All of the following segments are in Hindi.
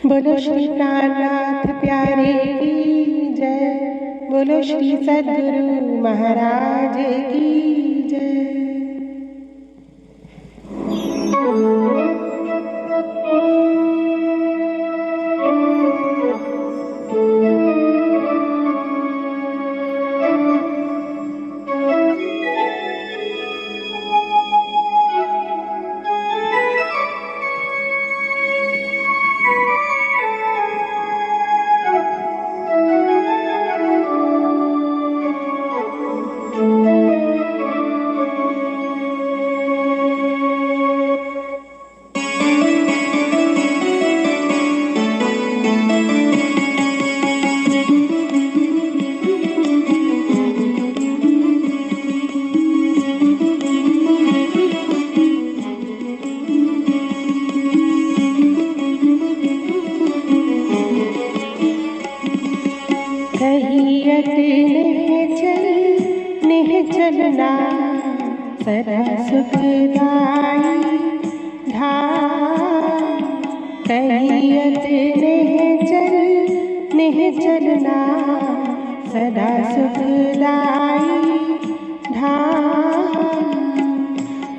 बोलो श्री प्राणनाथ प्यारे की जय। बोलो श्री सद्गुरु महाराज की जय। कहियत चलना सदा सुखदाई धाम। कहियत चलना सदा सुखदाई धाम।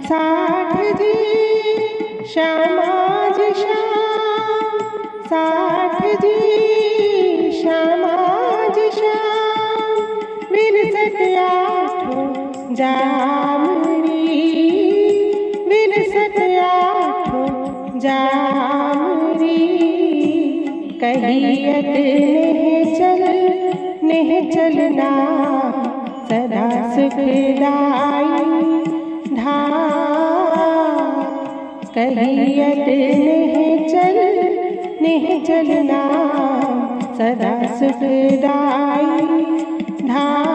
साठ जी श्यामाज श्याम, साठ जी श्यामाज श्याम। विलसत आठों जामरी, विलसत आठों जामरी। कहियत चलना सदा सुखदाई धाम। कहियत चलना सदा सुखदाई धाम।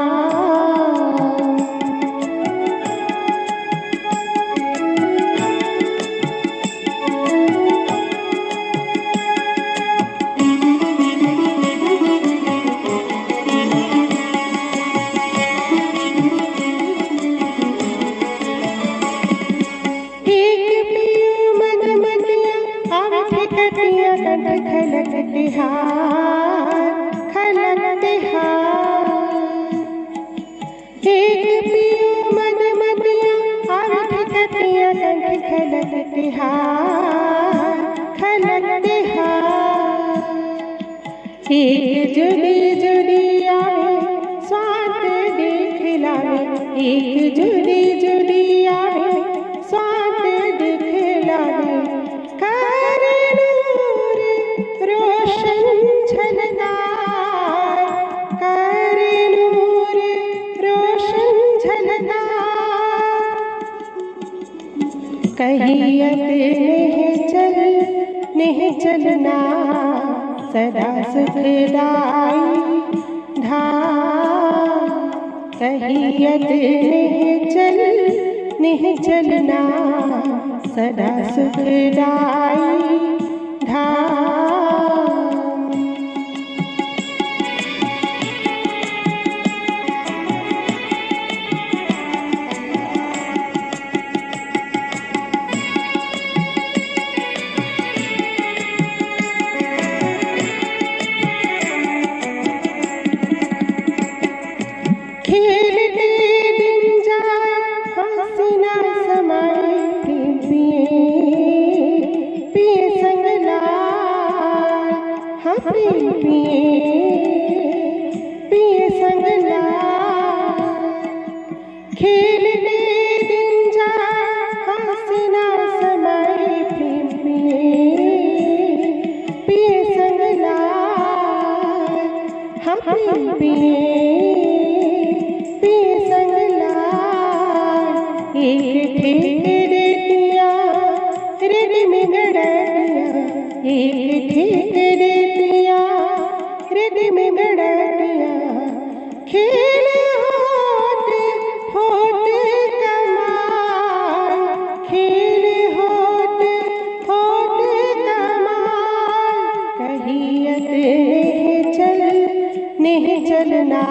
खलकते हार, एक पियो मदमदिया आठ कटिया कंठ खलकते हार, खलकते हार। एक जुड़ी जुड़ी आवे स्वाद देख लावे, एक जुड़ी जुड़ी आवे स्वाद देख लावे। कहियत चलना सदा सुखदाई धाम। कहियत चलना सदा सुखदाई धाम। पिए संगला खेलने दिन जा हंसना समय पिए संगला हम पिए संगला। एक ठेक देतिया रेडी में गड़तिया, एक ठेक देतिया रेडी में गड़तिया। खेल होते होते कमाल, खेल होते होते कमाल। कहियत चलना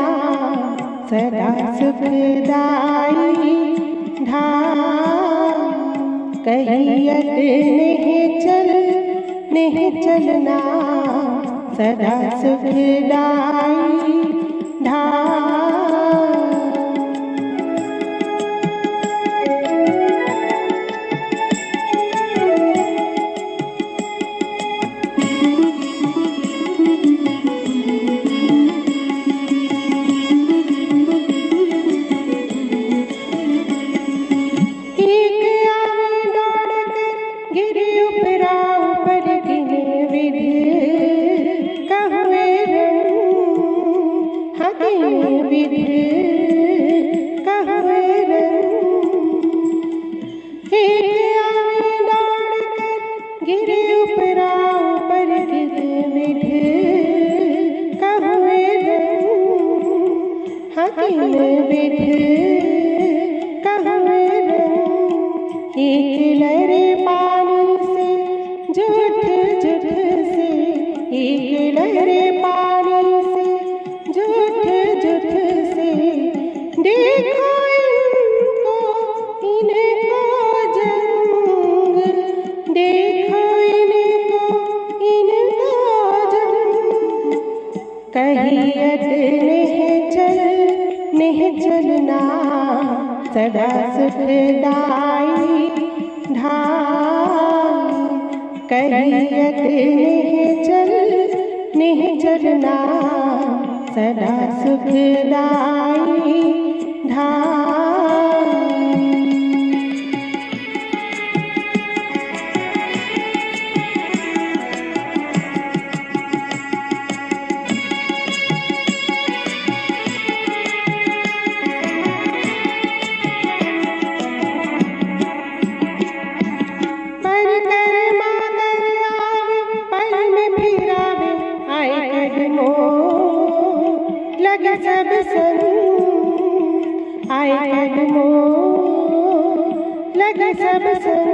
सदा सुखदाई धाम। कहियत नहीं चलना सदा सुखदाई धाम। सदा सुखदाई धाम। कहियत नहीं चलना सदा सुखदाई धाम। सब संग आए कदमों लगे सब संग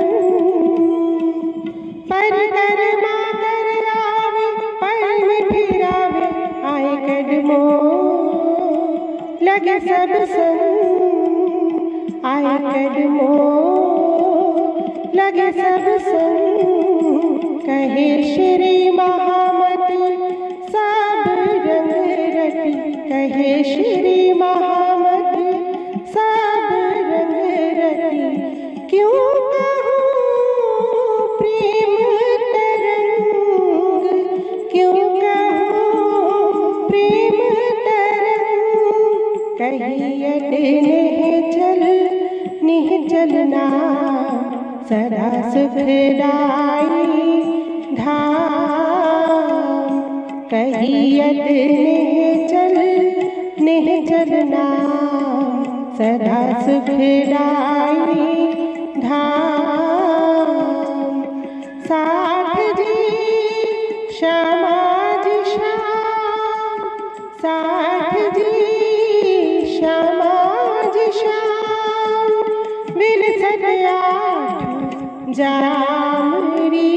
परिक्रमा कर आवे पल में फिरावे आए कदमों लगे सब संग आए कदमों लगे सब संग। कहे श्री महामती सब रंग रटी कहे श्री महामती सब रंग रटी क्यों कहूँ प्रेम तरंग क्यों कहूँ प्रेम तरंग। कहियत नहीं चलना सदा सुखदाई धाम। कहियत नहीं चलना सदा सुखदाई धाम। साथ जी श्यामा जी श्याम साथ जी श्यामा जी श्याम विलसत आठ जामरी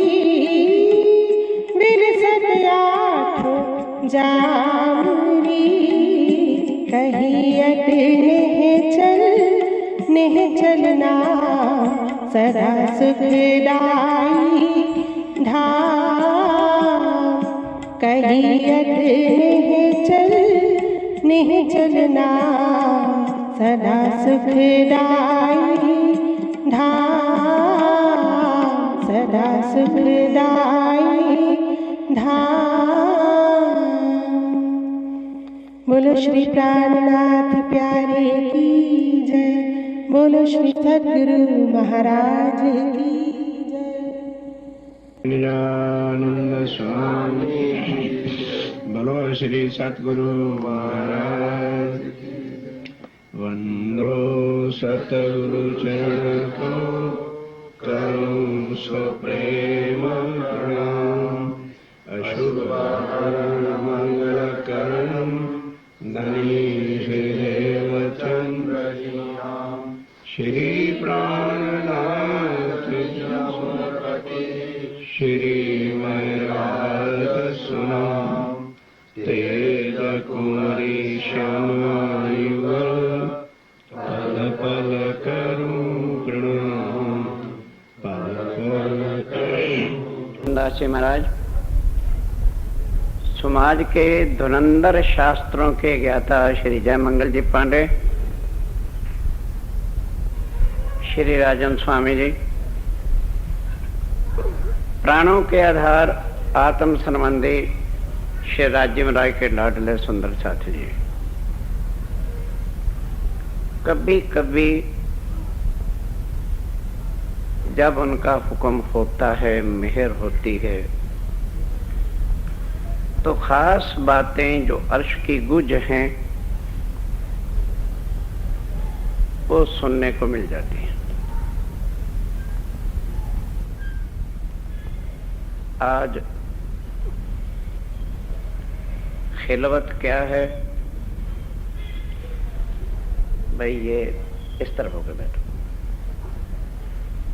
विलसत आठ जामरी। कहियत नहीं चलना सदा सुखदाई धाम। कहियत नहीं चलना सदा सुखदाई धाम। सदा सुखदाई धाम। बोलो श्री प्राणनाथ प्यारे की जय। बोलो श्री सद्गुरु महाराज की जय। निरानंद स्वामी बोलो श्री सद्गुरु महाराज। वंदो सतगुरु चरण को करूं स्वप्रेम प्रणाम। अशुभ मंगल करण धनी श्रीदेव चंद्र श्री प्राणनाथ श्री महराज सुना तेज कुमारी श्यामायुगल पल पल करूं प्रणाम पल पल करूं। दास जी महाराज समाज के धुरंधर शास्त्रों के ज्ञाता श्री जयमंगल जी पांडे, श्री राजन स्वामी जी, प्राणों के आधार आत्म संबंधी श्री राज्य राय के लाडले सुंदर साथी जी, कभी कभी जब उनका हुक्म होता है, मेहर होती है, तो खास बातें जो अर्श की गुज हैं वो सुनने को मिल जाती हैं। आज खिलवत क्या है भाई, ये इस तरफ होकर बैठो,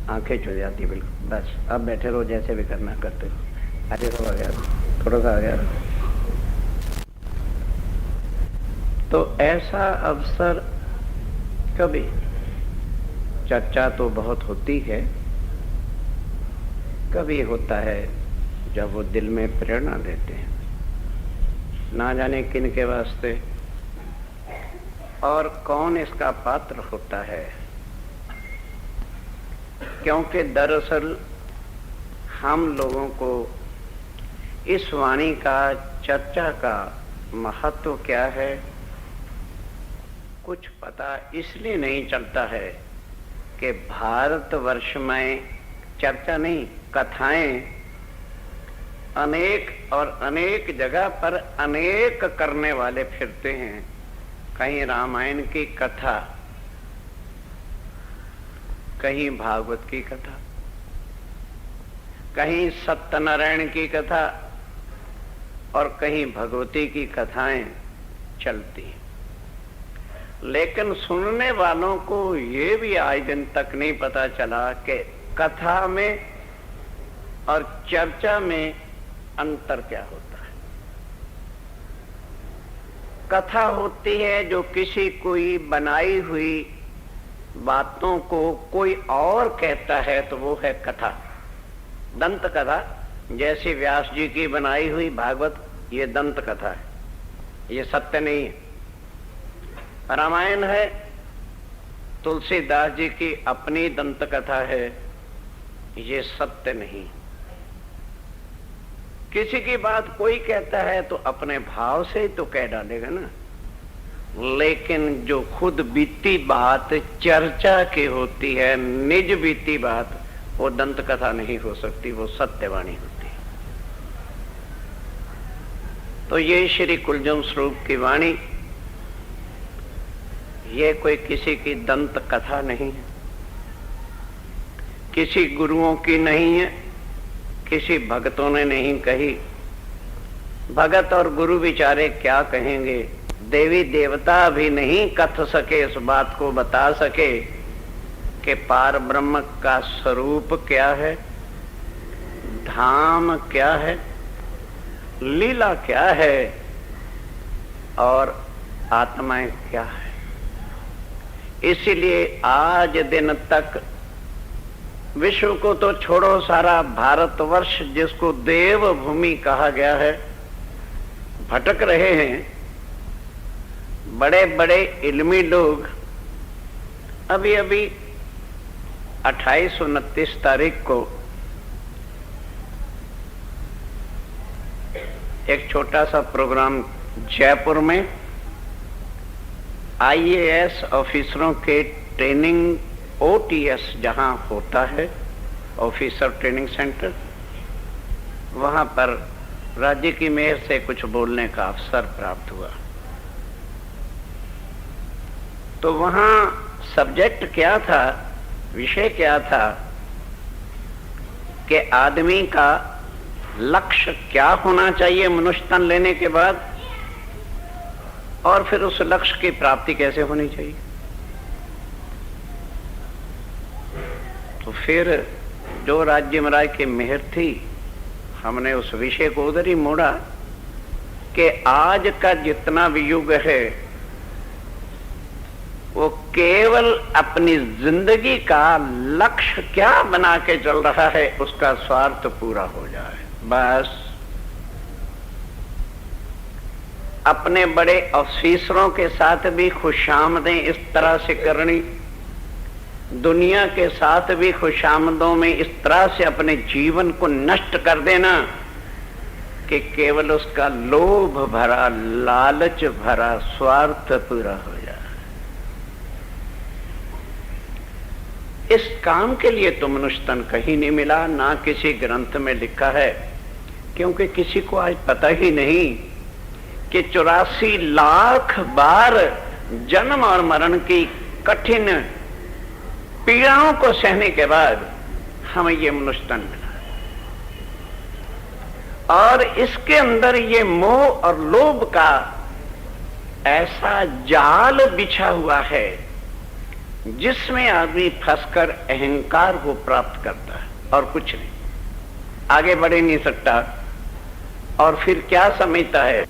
आंखें चुल जाती बिल्कुल, बस अब बैठे रहो, जैसे भी करना करते रहो। आगे हो गया, थोड़ा सा आ गया। तो ऐसा अवसर कभी, चर्चा तो बहुत होती है, कभी होता है जब वो दिल में प्रेरणा देते हैं, ना जाने किन के वास्ते और कौन इसका पात्र होता है। क्योंकि दरअसल हम लोगों को इस वाणी का, चर्चा का महत्व क्या है कुछ पता इसलिए नहीं चलता है कि भारतवर्ष में चर्चा नहीं, कथाएं अनेक और अनेक जगह पर अनेक करने वाले फिरते हैं। कहीं रामायण की कथा, कहीं भागवत की कथा, कहीं सत्यनारायण की कथा और कहीं भगवती की कथाएं चलती। लेकिन सुनने वालों को ये भी आज दिन तक नहीं पता चला कि कथा में और चर्चा में अंतर क्या होता है। कथा होती है जो किसी कोई बनाई हुई बातों को कोई और कहता है, तो वो है कथा, दंत कथा। जैसे व्यास जी की बनाई हुई भागवत, ये दंत कथा है, ये सत्य नहीं है। रामायण है, तुलसीदास जी की अपनी दंत कथा है, ये सत्य नहीं। किसी की बात कोई कहता है तो अपने भाव से तो कह डालेगा ना, लेकिन जो खुद बीती बात चर्चा की होती है, निज बीती बात, वो दंत कथा नहीं हो सकती, वो सत्यवाणी होती है। तो ये श्री कुलजम स्वरूप की वाणी, ये कोई किसी की दंत कथा नहीं है, किसी गुरुओं की नहीं है, किसी भक्तों ने नहीं कही। भगत और गुरु बेचारे क्या कहेंगे, देवी देवता भी नहीं कथ सके, इस बात को बता सके कि पार ब्रह्म का स्वरूप क्या है, धाम क्या है, लीला क्या है और आत्माएं क्या है। इसीलिए आज दिन तक विश्व को तो छोड़ो, सारा भारतवर्ष जिसको देव भूमि कहा गया है, भटक रहे हैं बड़े बड़े इल्मी लोग। अभी अभी 28-29 तारीख को एक छोटा सा प्रोग्राम जयपुर में IAS ऑफिसरों के ट्रेनिंग, OTS जहां होता है, ऑफिसर ट्रेनिंग सेंटर, वहां पर राज्य की मेयर से कुछ बोलने का अवसर प्राप्त हुआ। तो वहां सब्जेक्ट क्या था, विषय क्या था कि आदमी का लक्ष्य क्या होना चाहिए मनुष्य तन लेने के बाद, और फिर उस लक्ष्य की प्राप्ति कैसे होनी चाहिए। तो फिर जो राज्य महाराज की मेहर थी, हमने उस विषय को उधर ही मोड़ा कि आज का जितना भी युग है वो केवल अपनी जिंदगी का लक्ष्य क्या बना के चल रहा है, उसका स्वार्थ पूरा हो जाए। बस अपने बड़े ऑफिसरों के साथ भी खुशामदें इस तरह से करनी, दुनिया के साथ भी खुशामदों में इस तरह से अपने जीवन को नष्ट कर देना कि केवल उसका लोभ भरा, लालच भरा स्वार्थ पूरा हो जाए। इस काम के लिए तो मनुष्य तन कहीं नहीं मिला, ना किसी ग्रंथ में लिखा है, क्योंकि किसी को आज पता ही नहीं कि 84 लाख बार जन्म और मरण की कठिन पीड़ाओं को सहने के बाद हमें ये मनुष्य तन मिला, और इसके अंदर ये मोह और लोभ का ऐसा जाल बिछा हुआ है जिसमें आदमी फंसकर अहंकार को प्राप्त करता है और कुछ नहीं, आगे बढ़ नहीं सकता। और फिर क्या समझता है,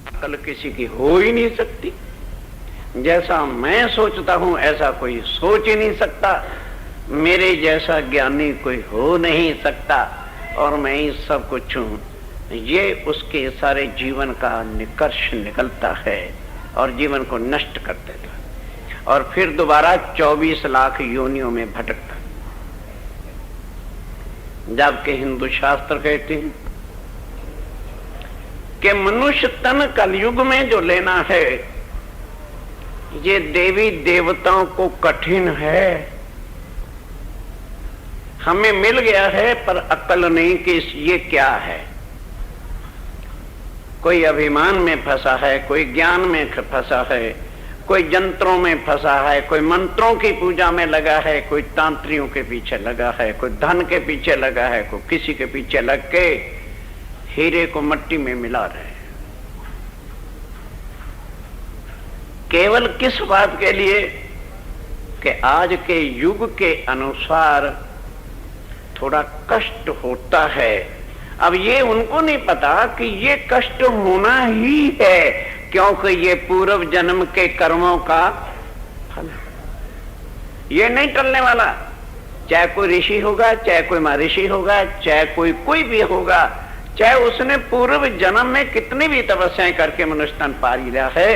अकल किसी की हो ही नहीं सकती, जैसा मैं सोचता हूं ऐसा कोई सोच ही नहीं सकता, मेरे जैसा ज्ञानी कोई हो नहीं सकता, और मैं ही सब कुछ हूं। ये उसके सारे जीवन का निष्कर्ष निकलता है और जीवन को नष्ट कर देता है, और फिर दोबारा 24 लाख योनियों में भटकता। जबकि हिंदू शास्त्र कहते हैं कि मनुष्य तन कलयुग में जो लेना है ये देवी देवताओं को कठिन है, हमें मिल गया है पर अक्ल नहीं कि ये क्या है। कोई अभिमान में फंसा है, कोई ज्ञान में फंसा है, कोई यंत्रों में फंसा है, कोई मंत्रों की पूजा में लगा है, कोई तांत्रियों के पीछे लगा है, कोई धन के पीछे लगा है, कोई किसी के पीछे लग के हीरे को मिट्टी में मिला रहे। केवल किस बात के लिए कि आज के युग के अनुसार थोड़ा कष्ट होता है। अब ये उनको नहीं पता कि ये कष्ट होना ही है, क्योंकि ये पूर्व जन्म के कर्मों का फल है, ये नहीं टलने वाला। चाहे कोई ऋषि होगा, चाहे कोई महर्षि होगा, चाहे कोई भी होगा, चाहे उसने पूर्व जन्म में कितनी भी तपस्याएं करके मनुष्य तन पा लिया है,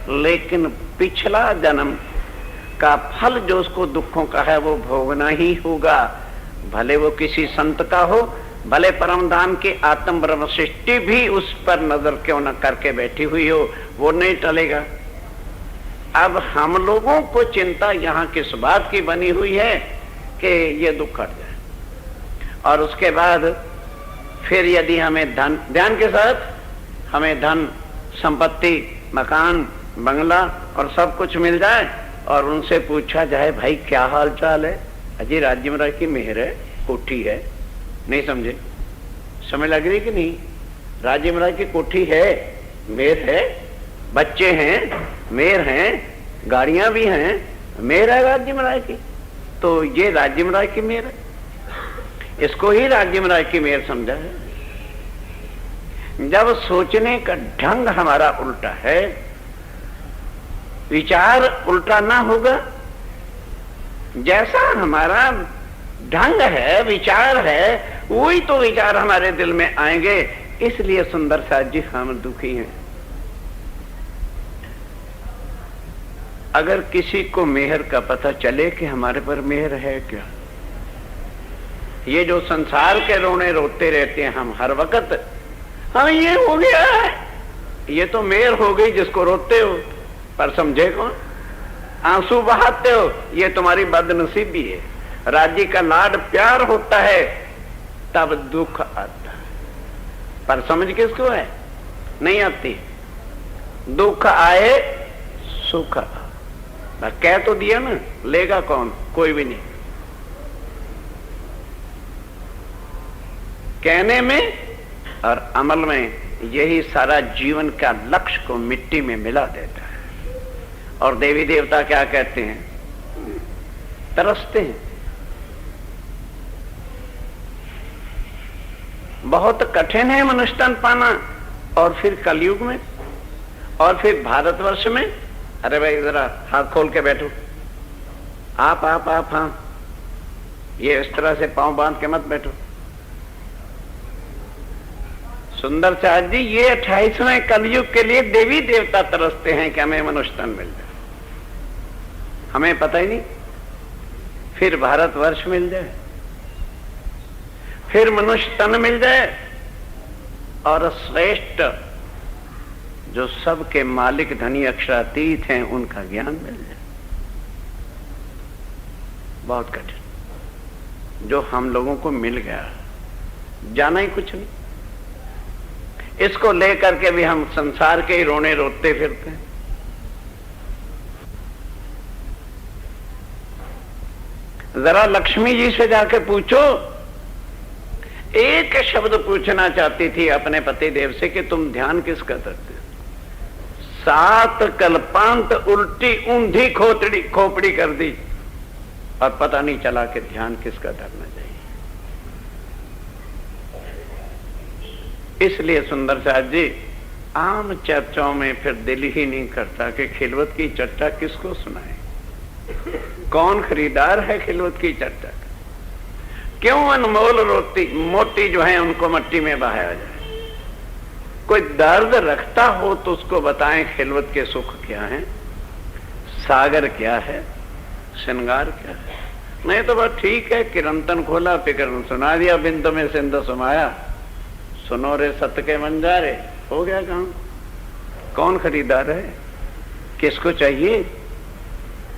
लेकिन पिछला जन्म का फल जो उसको दुखों का है वो भोगना ही होगा। भले वो किसी संत का हो, भले परम धाम की आत्म ब्रह्म सृष्टि भी उस पर नजर क्यों न करके बैठी हुई हो, वो नहीं टलेगा। अब हम लोगों को चिंता यहाँ किस बात की बनी हुई है कि ये दुख हट जाए, और उसके बाद फिर यदि हमें धन, ध्यान के साथ हमें धन संपत्ति, मकान, बंगला और सब कुछ मिल जाए, और उनसे पूछा जाए भाई क्या हाल चाल है, अजय राज्य महाराज की मेहर है, कोठी है, नहीं समझे, समझ लग रही कि नहीं, राज्य महाराज की कोठी है, मेहर है, बच्चे हैं, मेहर हैं, गाड़ियां भी हैं, मेहर है राज्य महाराज की, तो ये राज्य महाराज की मेहर है, इसको ही राज्य महाराज की मेहर समझा है। जब सोचने का ढंग हमारा उल्टा है, विचार उल्टा ना होगा, जैसा हमारा ढंग है, विचार है, वही तो विचार हमारे दिल में आएंगे। इसलिए सुंदर साथ जी हम दुखी हैं। अगर किसी को मेहर का पता चले कि हमारे पर मेहर है क्या, ये जो संसार के रोने रोते रहते हैं हम हर वक्त, हाँ ये हो गया है, ये तो मेहर हो गई जिसको रोते हो, पर समझे कौन, आंसू बहाते हो, ये तुम्हारी बदनसीबी है। राज्य का लाड प्यार होता है तब दुख आता है, पर समझ किसको है, नहीं आती। दुख आए सुख, कह तो दिया ना, लेगा कौन, कोई भी नहीं। कहने में और अमल में यही सारा जीवन का लक्ष्य को मिट्टी में मिला देता है। और देवी देवता क्या कहते हैं, तरसते हैं। बहुत कठिन है मनुष्य तन पाना, और फिर कलयुग में, और फिर भारतवर्ष में। अरे भाई जरा हाथ खोल के बैठो, आप हाँ, ये इस तरह से पांव बांध के मत बैठो, सुंदर साहब जी, ये 28वें कलयुग के लिए देवी देवता तरसते हैं कि हमें मनुष्य तन मिल जाए। हमें पता ही नहीं, फिर भारतवर्ष मिल जाए, फिर मनुष्य तन मिल जाए, और श्रेष्ठ जो सबके मालिक धनी अक्षरातीत हैं उनका ज्ञान मिल जाए। बहुत कठिन जो हम लोगों को मिल गया, जाना ही कुछ नहीं। इसको लेकर के भी हम संसार के ही रोने रोते फिरते हैं। जरा लक्ष्मी जी से जाके पूछो, एक शब्द पूछना चाहती थी अपने पति देव से कि तुम ध्यान किसका करते हो? 7 कल्पांत उल्टी ऊंधी खोपड़ी कर दी और पता नहीं चला कि ध्यान किसका करना चाहिए। इसलिए सुंदर साहब जी, आम चर्चाओं में फिर दिल ही नहीं करता कि खिलवत की चर्चा किसको सुनाए। कौन खरीदार है खिलवत की चर्चा का? क्यों अनमोल मोती जो है उनको मट्टी में बहाया जाए? कोई दर्द रखता हो तो उसको बताएं खिलवत के सुख क्या है, सागर क्या है, श्रृंगार क्या है। नहीं तो बस ठीक है, किरंतन खोला, फिक्र सुना दिया, बिंदु में सिंधु समाया, सुनो रे सत के मंजारे, हो गया काम। कौन खरीदार है? किसको चाहिए?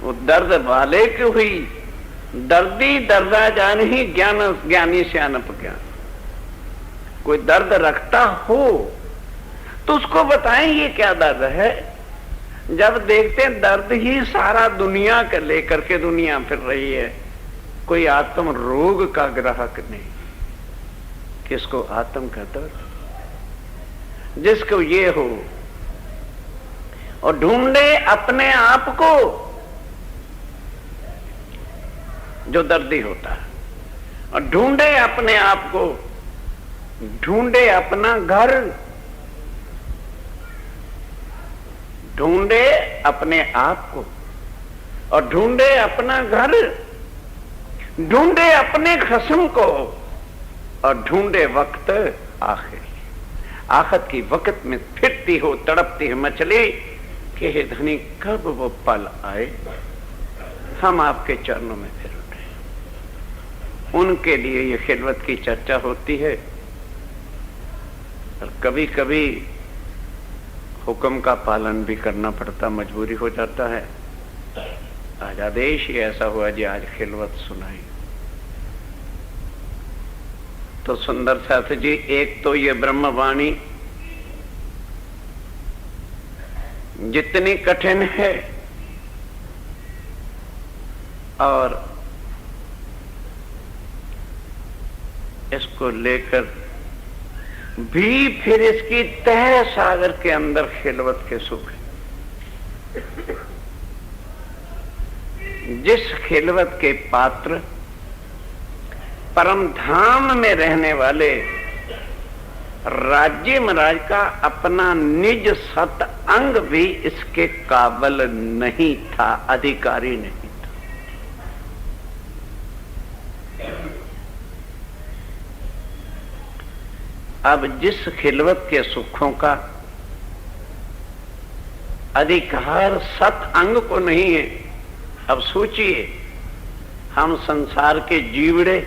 वो दर्द वाले की हुई दर्दी दर्दा जान ही ज्ञान ज्ञानी श्यानप ज्ञान। कोई दर्द रखता हो तो उसको बताएं ये क्या दर्द है। जब देखते हैं दर्द ही सारा दुनिया के लेकर के दुनिया फिर रही है, कोई आत्म रोग का ग्राहक नहीं। किसको आत्म का दर्द? जिसको ये हो और ढूंढे अपने आप को जो दर्दी होता है, और ढूंढे अपने आप को, ढूंढे अपना घर, ढूंढे अपने आप को और ढूंढे अपना घर, ढूंढे अपने खस्म को और ढूंढे वक्त आखिर। आखिर की वक्त में फिरती हो तड़पती है मछली कि हे धनी कब वो पल आए हम आपके चरणों में फिर उठे। उनके लिए ये खिलवत की चर्चा होती है। और कभी कभी हुक्म का पालन भी करना पड़ता, मजबूरी हो जाता है। आज आदेश ही ऐसा हुआ जी आज खिलवत सुनाई। तो सुंदर साथ जी, एक तो ये ब्रह्मवाणी जितनी कठिन है और इसको लेकर भी फिर इसकी तह सागर के अंदर खिलवत के सुख है। जिस खिलवत के पात्र परम धाम में रहने वाले राज्य महाराज का अपना निज सत अंग भी इसके काबिल नहीं था, अधिकारी नहीं था। अब जिस खिलवत के सुखों का अधिकार सत अंग को नहीं है, अब सोचिए हम संसार के जीवड़े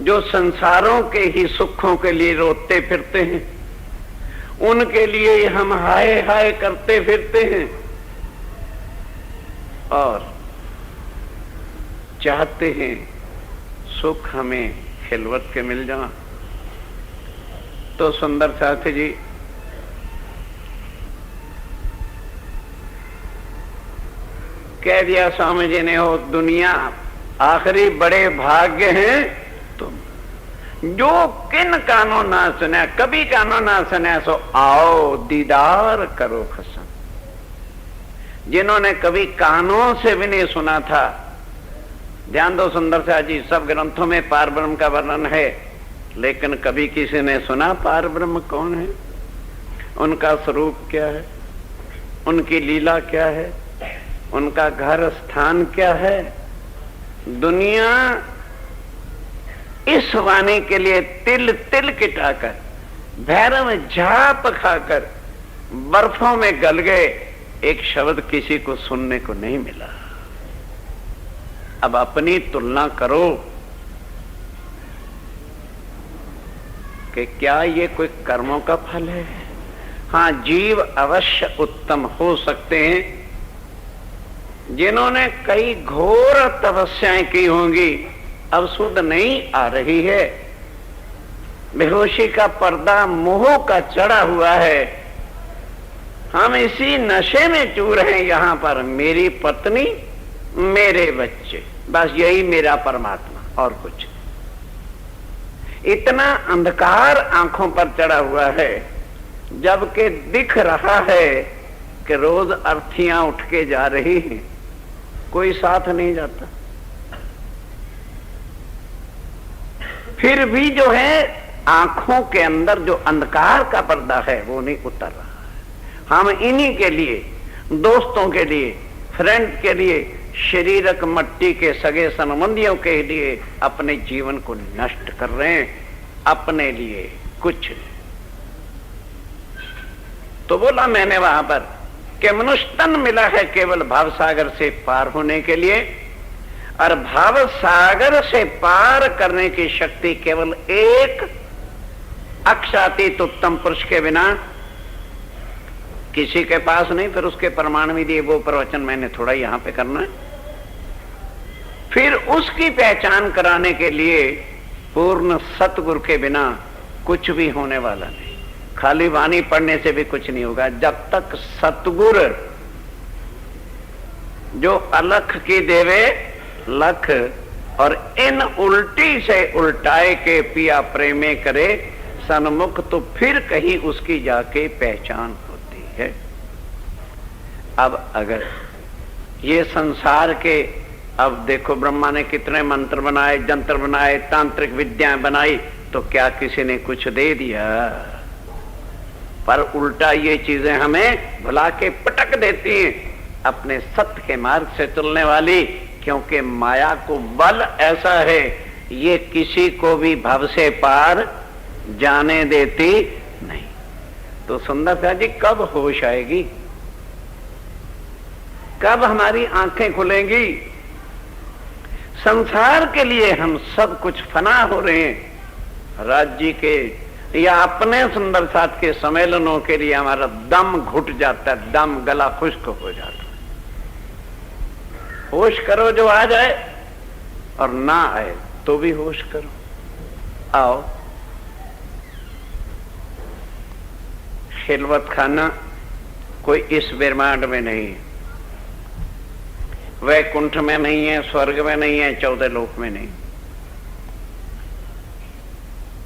जो संसारों के ही सुखों के लिए रोते फिरते हैं, उनके लिए हम हाय हाय करते फिरते हैं और चाहते हैं सुख हमें खिलवत के मिल जाए। तो सुंदर साथी जी, कह दिया स्वामी जी ने, हो दुनिया आखिरी बड़े भाग्य हैं तुम जो किन कानों ना सुना, कभी कानों ना सुना, सो आओ दीदार करो खसम। जिन्होंने कभी कानों से भी नहीं सुना था, ध्यान दो सुंदर सा जी, सब ग्रंथों में पार ब्रह्म का वर्णन है, लेकिन कभी किसी ने सुना पार ब्रह्म कौन है, उनका स्वरूप क्या है, उनकी लीला क्या है, उनका घर स्थान क्या है। दुनिया इस वाणी के लिए तिल तिल किटाकर, भैरव झाप खाकर बर्फों में गल गए, एक शब्द किसी को सुनने को नहीं मिला। अब अपनी तुलना करो कि क्या ये कोई कर्मों का फल है? हाँ, जीव अवश्य उत्तम हो सकते हैं जिन्होंने कई घोर तपस्याएं की होंगी, अब सुध नहीं आ रही है, बेहोशी का पर्दा मोह का चढ़ा हुआ है, हम इसी नशे में चूर हैं यहां पर, मेरी पत्नी मेरे बच्चे, बस यही मेरा परमात्मा और कुछ। इतना अंधकार आंखों पर चढ़ा हुआ है, जबकि दिख रहा है कि रोज अर्थियां उठ के जा रही हैं, कोई साथ नहीं जाता। फिर भी जो है आंखों के अंदर जो अंधकार का पर्दा है वो नहीं उतर रहा है। हम इन्हीं के लिए, दोस्तों के लिए, फ्रेंड के लिए, शरीरक मट्टी के सगे संबंधियों के लिए अपने जीवन को नष्ट कर रहे हैं, अपने लिए कुछ नहीं। तो बोला मैंने वहां पर कि मनुष्य तन मिला है केवल भाव सागर से पार होने के लिए, और भाव सागर से पार करने की शक्ति केवल एक अक्षातीत उत्तम पुरुष के बिना किसी के पास नहीं। फिर उसके प्रमाण भी दिए, वो प्रवचन मैंने थोड़ा यहां पे करना है। फिर उसकी पहचान कराने के लिए पूर्ण सतगुरु के बिना कुछ भी होने वाला नहीं। खाली वाणी पढ़ने से भी कुछ नहीं होगा जब तक सतगुरु जो अलख की देवे लख, और इन उल्टी से उल्टाए के पिया प्रेमे करे सन्मुख, तो फिर कहीं उसकी जाके पहचान होती है। अब अगर ये संसार के, अब देखो ब्रह्मा ने कितने मंत्र बनाए, जंत्र बनाए, तांत्रिक विद्याएं बनाई, तो क्या किसी ने कुछ दे दिया? पर उल्टा ये चीजें हमें भुला के पटक देती हैं अपने सत्य के मार्ग से चलने वाली, क्योंकि माया को बल ऐसा है, ये किसी को भी भव से पार जाने देती नहीं। तो सुंदरता जी कब होश आएगी, कब हमारी आंखें खुलेंगी? संसार के लिए हम सब कुछ फना हो रहे हैं, राज्य के या अपने सुंदर साथ के सम्मेलनों के लिए हमारा दम घुट जाता है, दम गला खुश्क हो जाता है। होश करो जो आ जाए, और ना आए तो भी होश करो। आओ, खिलवत खाना कोई इस ब्रह्मांड में नहीं है, वैकुंठ में नहीं है, स्वर्ग में नहीं है, 14 लोक में नहीं।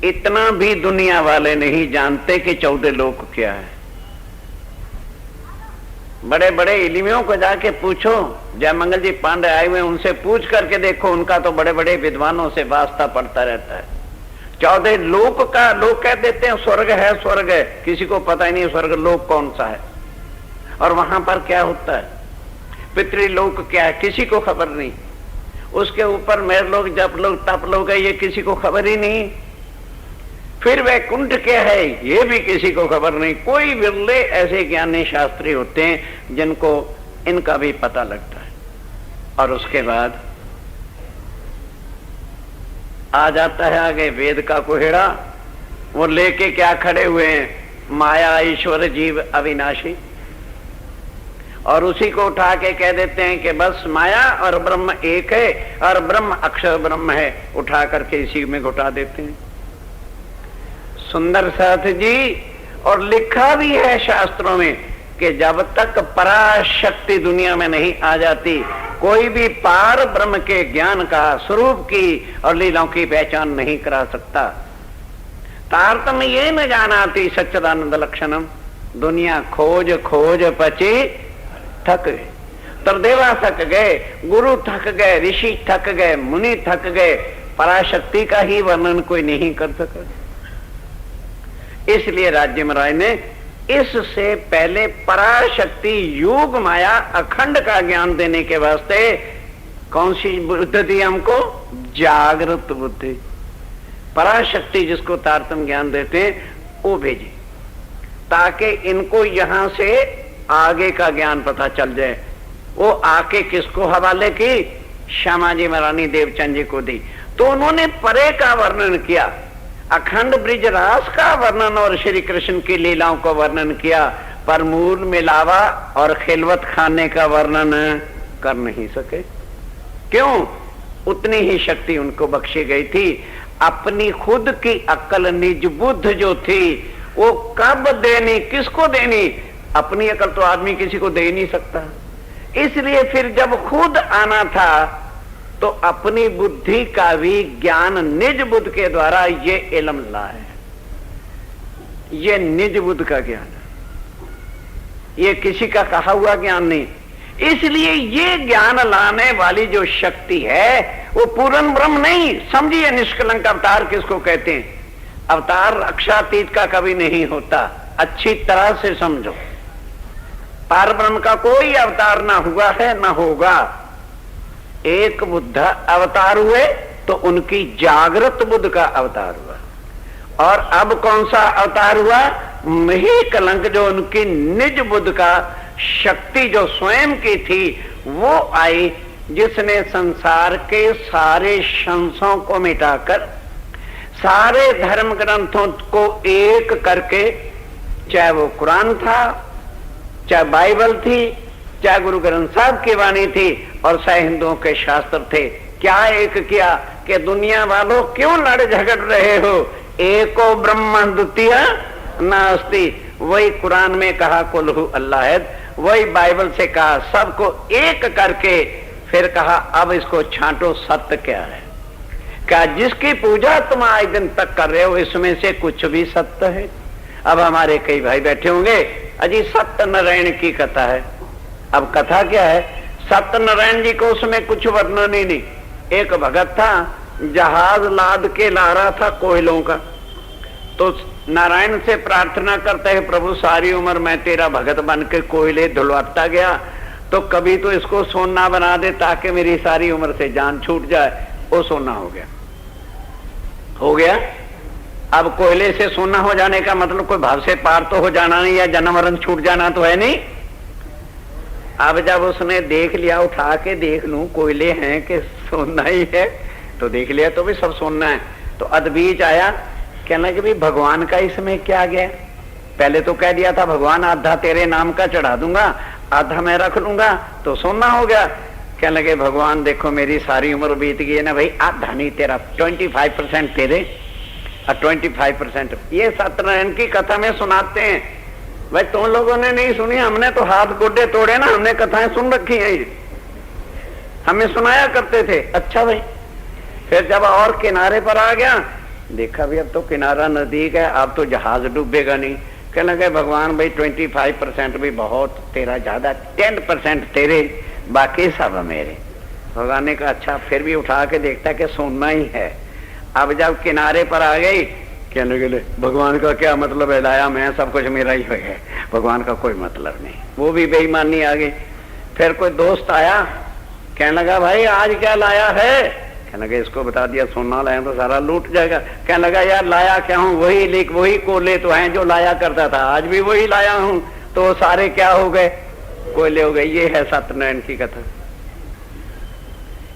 इतना भी दुनिया वाले नहीं जानते कि 14 लोक क्या है। बड़े बड़े इल्मियों को जाके पूछो, जयमंगल जी पांडे आए हुए, उनसे पूछ करके देखो, उनका तो बड़े बड़े विद्वानों से वास्ता पड़ता रहता है। 14 लोक का लोग कह देते हैं स्वर्ग है, स्वर्ग है, किसी को पता ही नहीं स्वर्ग लोक कौन सा है और वहां पर क्या होता है। पितृलोक क्या है, किसी को खबर नहीं। उसके ऊपर मेरे लोग, जप लोग, तप लोग है, ये किसी को खबर ही नहीं। फिर वैकुंठ क्या है, ये भी किसी को खबर नहीं। कोई विरले ऐसे ज्ञानी शास्त्री होते हैं जिनको इनका भी पता लगता है। और उसके बाद आ जाता है आगे वेद का कोहेड़ा, वो लेके क्या खड़े हुए हैं, माया ईश्वर जीव अविनाशी, और उसी को उठा के कह देते हैं कि बस माया और ब्रह्म एक है, और ब्रह्म अक्षर ब्रह्म है, उठा करके इसी में घुटा देते हैं। सुंदर साथ जी, और लिखा भी है शास्त्रों में कि जब तक पराशक्ति दुनिया में नहीं आ जाती, कोई भी पार ब्रह्म के ज्ञान का, स्वरूप की और लीलाओं की पहचान नहीं करा सकता। तारतम्य ये न जानाती सच्चिदानंद लक्षणम, दुनिया खोज खोज पची थक गए, तरदेवा थक गए, गुरु थक गए, ऋषि थक गए, मुनि थक गए, पराशक्ति का ही वर्णन कोई नहीं कर सका। इसलिए राज्य महाराज ने इससे पहले पराशक्ति योग माया अखंड का ज्ञान देने के वास्ते कौन सी बुद्धि दी हमको? जागृत बुद्धि। पराशक्ति जिसको तारतम्य ज्ञान देते हैं वो भेजी, ताकि इनको यहां से आगे का ज्ञान पता चल जाए। वो आके किसको हवाले की? श्यामाजी महारानी देवचंद जी को दी। तो उन्होंने परे का वर्णन किया, अखंड ब्रिज रास का वर्णन और श्री कृष्ण की लीलाओं का वर्णन किया, पर मूल मिलावा और खिलवत खाने का वर्णन कर नहीं सके। क्यों? उतनी ही शक्ति उनको बख्शी गई थी। अपनी खुद की अक्ल, निज बुद्ध जो थी, वो कब देनी, किसको देनी? अपनी अक्ल तो आदमी किसी को दे ही नहीं सकता। इसलिए फिर जब खुद आना था तो अपनी बुद्धि का भी ज्ञान निज बुद्ध के द्वारा ये इल्म लाए। ये निज बुद्ध का ज्ञान है, ये किसी का कहा हुआ ज्ञान नहीं। इसलिए ये ज्ञान लाने वाली जो शक्ति है वो पूर्ण ब्रह्म नहीं। समझिए निष्कलंक अवतार किसको कहते हैं? अवतार अक्षातीत का कभी नहीं होता, अच्छी तरह से समझो। पार ब्रह्म का कोई अवतार ना हुआ है ना होगा। एक बुद्ध अवतार हुए तो उनकी जागृत बुद्ध का अवतार हुआ, और अब कौन सा अवतार हुआ? मही कलंक, जो उनकी निज बुद्ध का शक्ति जो स्वयं की थी वो आई, जिसने संसार के सारे संशयों को मिटाकर सारे धर्म ग्रंथों को एक करके, चाहे वो कुरान था, चाहे बाइबल थी, चाहे गुरु ग्रंथ साहब की वाणी थी, और चाहे हिंदुओं के शास्त्र थे, क्या एक किया कि दुनिया वालों क्यों लड़ झगड़ रहे हो? एको ब्रह्म द्वितीय नास्ति। वही कुरान में कहा कुल्हु अल्लाहद, वही बाइबल से कहा, सबको एक करके फिर कहा अब इसको छांटो, सत्य क्या है? क्या जिसकी पूजा तुम आज दिन तक कर रहे हो इसमें से कुछ भी सत्य है? अब हमारे कई भाई बैठे होंगे, अजी सत्यनारायण की कथा है। अब कथा क्या है? सत्यनारायण जी को उसमें कुछ वर्णन ही नहीं। एक भगत था, जहाज लाद के ला रहा था कोयलों का, तो नारायण से प्रार्थना करते हैं, प्रभु सारी उम्र मैं तेरा भगत बन के कोयले धुलवाता गया, तो कभी तो इसको सोना बना दे ताकि मेरी सारी उम्र से जान छूट जाए। वो सोना हो गया। हो गया। अब कोयले से सोना हो जाने का मतलब कोई भाव से पार तो हो जाना नहीं, या जन्म मरण छूट जाना तो है नहीं। अब जब उसने देख लिया, उठा के देख लूं कोयले हैं कि सोना ही है, तो देख लिया तो भी सब सोना है। तो अदबीज आया, कहना कि भाई भगवान का इसमें क्या गया? पहले तो कह दिया था भगवान आधा तेरे नाम का चढ़ा दूंगा, आधा मैं रख लूंगा, तो सोना हो गया। कहने लगे भगवान देखो मेरी सारी उम्र बीत गई है ना भाई, आधा नहीं तेरा, 25% तेरे और 25%। ये सत्यनारायण की कथा में सुनाते हैं। भाई तुम लोगों ने नहीं सुनी, हमने तो हाथ गोडे तोड़े ना, हमने कथाएं सुन रखी हैं, ये हमें सुनाया करते थे। अच्छा भाई, फिर जब और किनारे पर आ गया, देखा भी अब तो किनारा नजदीक है, अब तो जहाज डूबेगा नहीं। कहने लगे भगवान भाई 25% भी बहुत, तेरा ज्यादा, 10% तेरे, बाकी सब मेरे। भगवान ने कहा अच्छा, फिर भी उठा के देखता कि सोना ही है। अब जब किनारे पर आ गई, कहने लगे भगवान का क्या मतलब है, लाया मैं, सब कुछ मेरा ही है, भगवान का कोई मतलब नहीं। वो भी बेईमानी आ गई। फिर कोई दोस्त आया, कहने लगा भाई आज क्या लाया है? कहने लगे इसको बता दिया सोना लाया तो सारा लूट जाएगा। कहने लगा यार लाया क्या हूँ, वही कोयले तो हैं जो लाया करता था, आज भी वही लाया हूँ, तो सारे क्या हो गए? कोयले हो गए। ये है सत्यनारायण की कथा।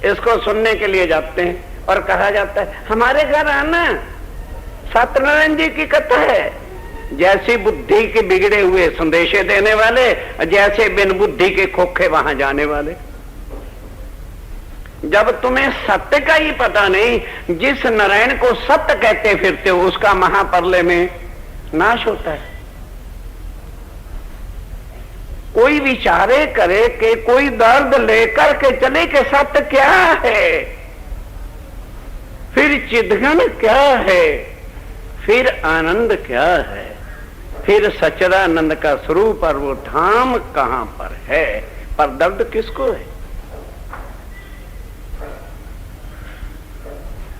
इसको सुनने के लिए जाते हैं और कहा जाता है हमारे घर आना, सत्यनारायण जी की कथा है। जैसी बुद्धि के बिगड़े हुए संदेशे देने वाले, जैसे बिन बुद्धि के खोखे वहां जाने वाले। जब तुम्हें सत्य का ही पता नहीं, जिस नारायण को सत्य कहते फिरते हो, उसका महाप्रलय में नाश होता है। कोई विचारे करे कि कोई दर्द लेकर के चले कि सत्य क्या है, फिर चिदघन क्या है, फिर आनंद क्या है, फिर सच्चिदानंद का स्वरूप और वो धाम कहां पर है, पर दर्द किसको है?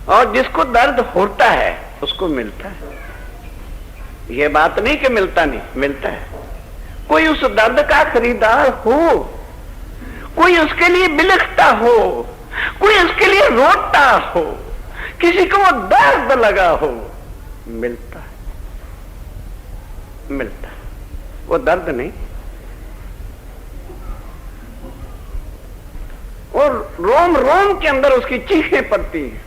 और जिसको दर्द होता है उसको मिलता है। ये बात नहीं कि मिलता नहीं, मिलता है। कोई उस दर्द का खरीदार हो, कोई उसके लिए बिलखता हो, कोई उसके लिए रोता हो, किसी को वो दर्द लगा हो, मिलता है, मिलता है। वो दर्द नहीं, और रोम रोम के अंदर उसकी चीखें पड़ती हैं,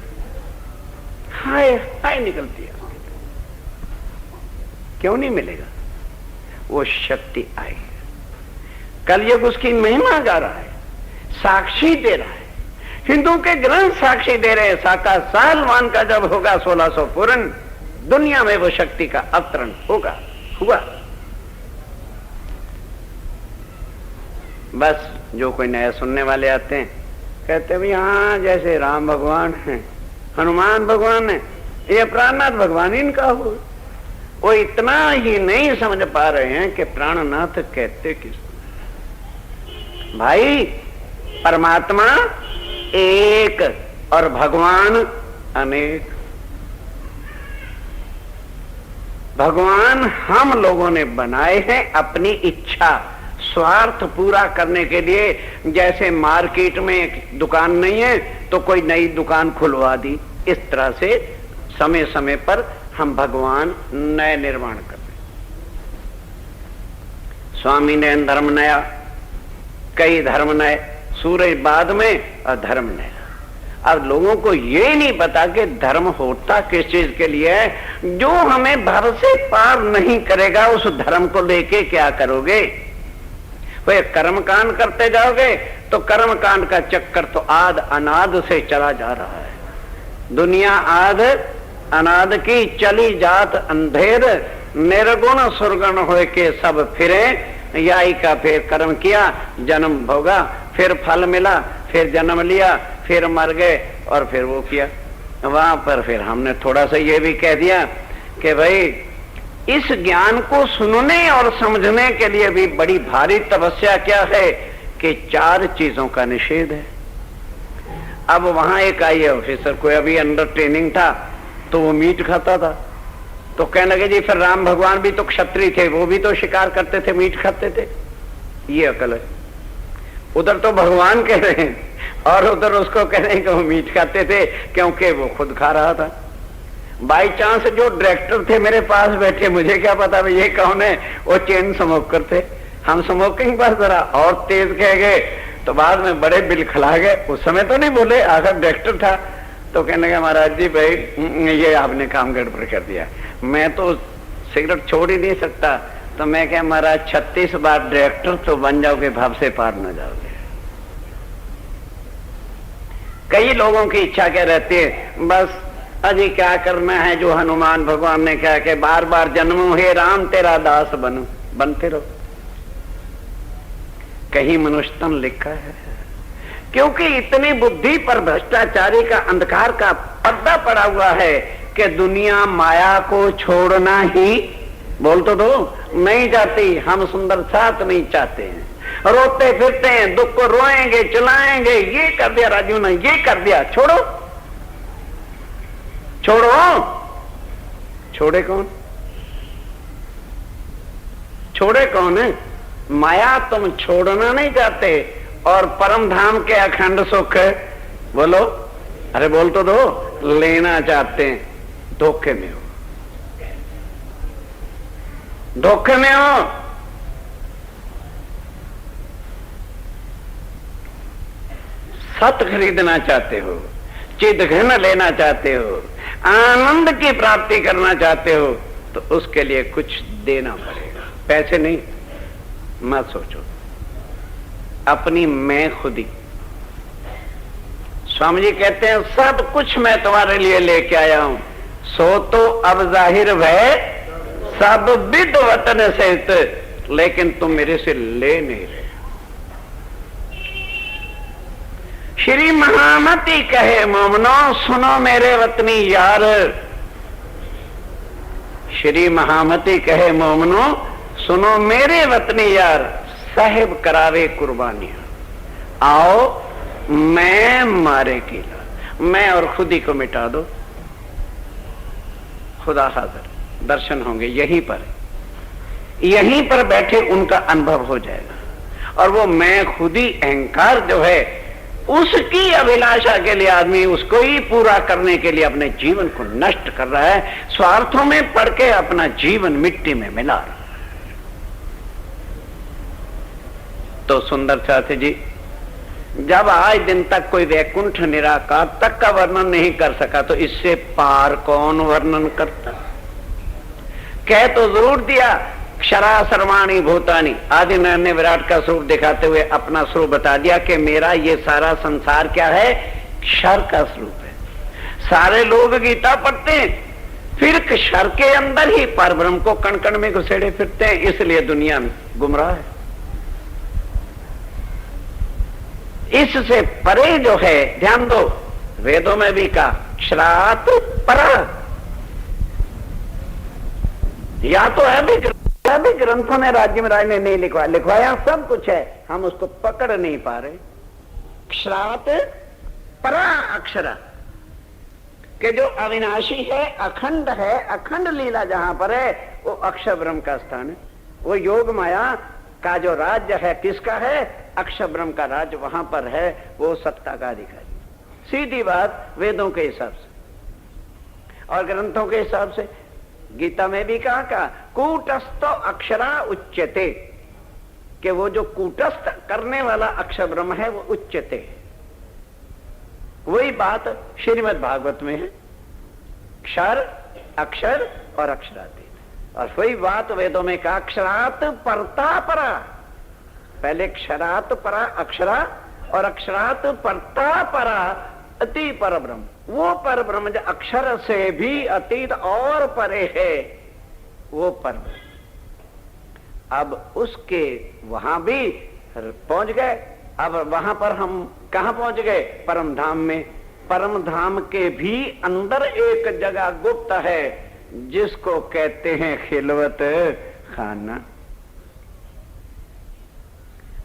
हाय हाय निकलती है। क्यों नहीं मिलेगा? वो शक्ति आई। कलयुग उसकी महिमा गा रहा है, साक्षी दे रहा है। हिंदू के ग्रंथ साक्षी दे रहे हैं। साका सालवान का जब होगा 1600 पूर्ण, दुनिया में वो शक्ति का अवतरण होगा, हुआ। बस जो कोई नया सुनने वाले आते हैं, कहते हैं हाँ जैसे राम भगवान है, हनुमान भगवान है, ये प्राणनाथ भगवान इनका हो। वो इतना ही नहीं समझ पा रहे हैं कि प्राणनाथ कहते किस भाई। परमात्मा एक और भगवान अनेक। भगवान हम लोगों ने बनाए हैं अपनी इच्छा स्वार्थ पूरा करने के लिए। जैसे मार्केट में एक दुकान नहीं है तो कोई नई दुकान खुलवा दी, इस तरह से समय समय पर हम भगवान नए निर्माण कर रहे। स्वामी ने धर्म नया, कई धर्म नए, सूरज बाद में और धर्म नया। अब लोगों को ये नहीं पता कि धर्म होता किस चीज के लिए है। जो हमें भव से पार नहीं करेगा उस धर्म को लेके क्या करोगे? वे कर्म कांड करते जाओगे तो कर्म कांड का चक्कर तो आद अनाद से चला जा रहा है। दुनिया आद अनाद की चली जात अंधेर, निर्गुण सुरगुण होए के सब फिरे। याई का फिर कर्म किया, जन्म भोगा, फिर फल मिला, फिर जन्म लिया, फिर मर गए और फिर वो किया। वहां पर फिर हमने थोड़ा सा ये भी कह दिया कि भाई इस ज्ञान को सुनने और समझने के लिए भी बड़ी भारी तपस्या क्या है कि 4 चीजों का निषेध है। अब वहां एक आई ऑफिसर, कोई अभी अंडर ट्रेनिंग था, तो वो मीट खाता था। तो कहने लगे जी फिर राम भगवान भी तो क्षत्रिय थे, वो भी तो शिकार करते थे, मीट खाते थे। ये अकल है। उधर तो भगवान कह रहे हैं और उधर उसको कह रहे हैं कि वो मीट खाते थे क्योंकि वो खुद खा रहा था। बाई चांस जो डायरेक्टर थे मेरे पास बैठे, मुझे क्या पता भाई ये कौन है, वो चेन स्मोकर थे। हम स्मोकिंग पर जरा और तेज कह गए तो बाद में बड़े बिल खिला गए। उस समय तो नहीं बोले, आखिर डायरेक्टर था। तो कहने लगा महाराज जी भाई ये आपने काम गड़बड़ कर दिया, मैं तो सिगरेट छोड़ ही नहीं सकता। तो मैं क्या महाराज 36 बार डायरेक्टर तो बन जाओगे, भाव से पार न जाओगे। कई लोगों की इच्छा क्या रहती है, बस अजी क्या करना है जो हनुमान भगवान ने कहा कि बार बार जन्मो हे राम तेरा दास बनूं, बनते रहो। कहीं मनुष्य तन लिखा है, क्योंकि इतनी बुद्धि पर भ्रष्टाचारी का अंधकार का पर्दा पड़ा हुआ है कि दुनिया माया को छोड़ना ही, बोल तो दो, नहीं चाहती। हम सुंदर साथ नहीं चाहते हैं, रोते फिरते हैं, दुख को रोएंगे चलाएंगे, ये कर दिया राजू ने, ये कर दिया, छोड़ो छोड़ो। छोड़े कौन? छोड़े कौन है? माया तुम छोड़ना नहीं चाहते और परम धाम के अखंड सुख बोलो, अरे बोल तो दो, लेना चाहते हैं। धोखे में हो, धोखे में हो। सत खरीदना चाहते हो, चिद घन लेना चाहते हो, आनंद की प्राप्ति करना चाहते हो, तो उसके लिए कुछ देना पड़ेगा। पैसे नहीं, मत सोचो, अपनी मैं खुदी। स्वामी जी कहते हैं सब कुछ मैं तुम्हारे लिए लेके आया हूं, सो तो अब जाहिर भय सब विद वतन सहित, लेकिन तुम मेरे से ले नहीं रहे। श्री महामती कहे मोमनो सुनो मेरे वतनी यार। श्री महामती कहे मोमनो सुनो मेरे वतनी यार, साहिब करावे कुर्बानियां, आओ मैं मारे कीला, मैं और खुदी को मिटा दो। खुदा हाजिर, दर्शन होंगे यहीं पर बैठे उनका अनुभव हो जाएगा। और वो मैं खुदी अहंकार जो है उसकी अभिलाषा के लिए आदमी उसको ही पूरा करने के लिए अपने जीवन को नष्ट कर रहा है, स्वार्थों में पड़ के अपना जीवन मिट्टी में मिला रहा है। तो सुंदर साथी जी, जब आज दिन तक कोई वैकुंठ निराकार तक का वर्णन नहीं कर सका तो इससे पार कौन वर्णन करता? कह तो जरूर दिया, क्षरा सर्वाणी भूतानी, आदि ने विराट का स्वरूप दिखाते हुए अपना स्वरूप बता दिया कि मेरा ये सारा संसार क्या है, क्षर का स्वरूप है। सारे लोग गीता पढ़ते हैं, फिर क्षर के अंदर ही परब्रह्म को कण कण में घुसेड़े फिरते हैं, इसलिए दुनिया में गुमराह है। इससे परे जो है, ध्यान दो, वेदों में भी कहा क्षरात परा, या तो है भी ग्रंथों ने राज्य महाराज ने नहीं लिखवाया सब कुछ है, हम उसको पकड़ नहीं पा रहे। क्षरात परा अक्षरा के जो अविनाशी है, अखंड है, अखंड लीला जहां पर है वो अक्षर ब्रह्म का स्थान है। वो योग माया का जो राज्य है किसका है, अक्षर ब्रह्म का राज्य वहां पर है, वो सत्ता का अधिकारी। सीधी बात वेदों के हिसाब से और ग्रंथों के हिसाब से। गीता में भी कहा कूटस्थो अक्षरा उच्यते, कि वो जो कूटस्थ करने वाला अक्षर ब्रह्म है वो उच्यते। वही बात श्रीमद् भागवत में है, क्षर अक्षर और अक्षरातीत। और वही बात वेदों में कहा क्षरात परता परा, पहले क्षरात परा अक्षरा और अक्षरात परता परा अति पर ब्रह्म, वो पर ब्रह्म जो अक्षर से भी अतीत और परे है, वो पर ब्रह्म। अब उसके वहां भी पहुंच गए। अब वहां पर हम कहां पहुंच गए, परम धाम में। परम धाम के भी अंदर एक जगह गुप्त है जिसको कहते हैं खिलवत खाना।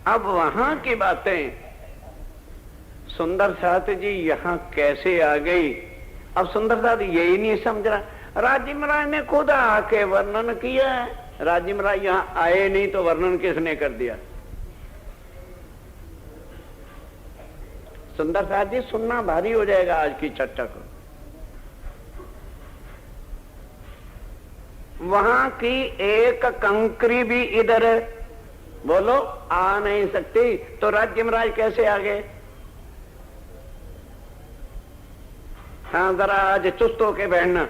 अब वहां की बातें सुंदर साथ जी यहां कैसे आ गई? अब सुंदर साथ यही नहीं समझ रहा। राजी महाराज ने खुद आके वर्णन किया है, राजी महाराज यहां आए नहीं तो वर्णन किसने कर दिया? सुंदर साथ जी सुनना भारी हो जाएगा आज की चर्चा को। वहां की एक कंकरी भी इधर बोलो आ नहीं सकती, तो राज्य महाराज कैसे आ गए? हाँ, जरा आज चुस्त होके बैठना,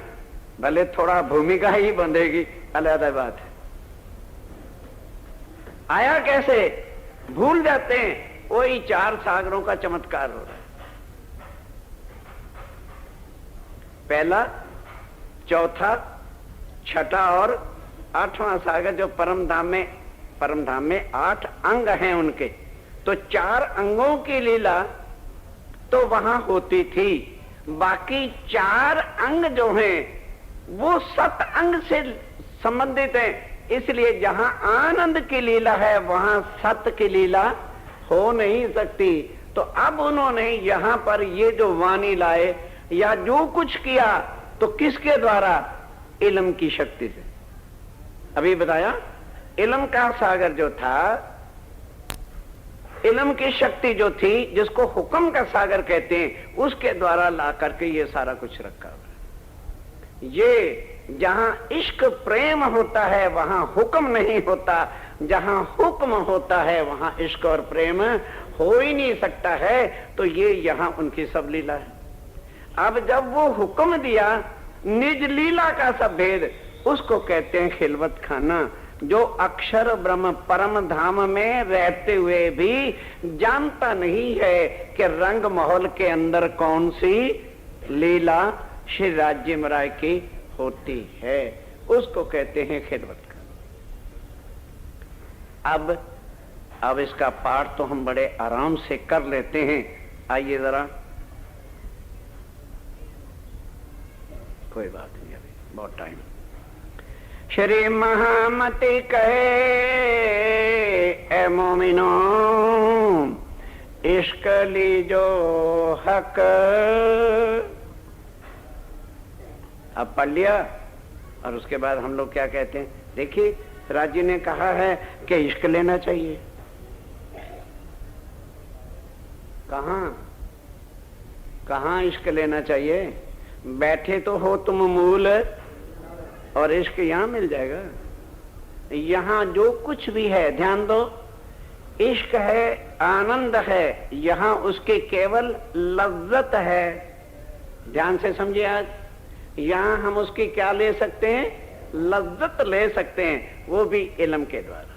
भले थोड़ा भूमिका ही बंधेगी, अलग बात है। आया कैसे भूल जाते हैं, वही चार सागरों का चमत्कार हो रहा है। पहला, चौथा, छठा और आठवां सागर जो परम धाम में 8 अंग हैं उनके, तो 4 अंगों की लीला तो वहां होती थी। बाकी 4 अंग जो हैं वो 7 अंग से संबंधित हैं, इसलिए जहां आनंद की लीला है वहां सत की लीला हो नहीं सकती। तो अब उन्होंने यहां पर ये जो वाणी लाए या जो कुछ किया तो किसके द्वारा? इल्म की शक्ति से। अभी बताया, इल्म का सागर जो था, इल्म की शक्ति जो थी, जिसको हुक्म का सागर कहते हैं, उसके द्वारा ला करके ये सारा कुछ रखा हुआ। ये जहां इश्क प्रेम होता है वहां हुक्म नहीं होता, जहां हुक्म होता है वहां इश्क और प्रेम हो ही नहीं सकता है। तो ये यहां उनकी सब लीला है। अब जब वो हुक्म दिया निज लीला का सब भेद, उसको कहते हैं खिलवत खाना, जो अक्षर ब्रह्म परम धाम में रहते हुए भी जानता नहीं है कि रंग महल के अंदर कौन सी लीला श्री राज्य महाराज की होती है, उसको कहते हैं खिलवत खाना। अब इसका पाठ तो हम बड़े आराम से कर लेते हैं। आइए जरा, कोई बात नहीं, अभी बहुत टाइम। श्री महामति कहे ए मोमिनो, इश्क लीजो हक। अब पढ़ लिया और उसके बाद हम लोग क्या कहते हैं? देखिए, राजी ने कहा है कि इश्क लेना चाहिए। कहां इश्क लेना चाहिए? बैठे तो हो तुम मूल, और इश्क यहां मिल जाएगा। यहां जो कुछ भी है, ध्यान दो, इश्क है, आनंद है, यहां उसके केवल लज्जत है। ध्यान से समझिए, आज यहां हम उसकी क्या ले सकते हैं? लज्जत ले सकते हैं, वो भी इल्म के द्वारा।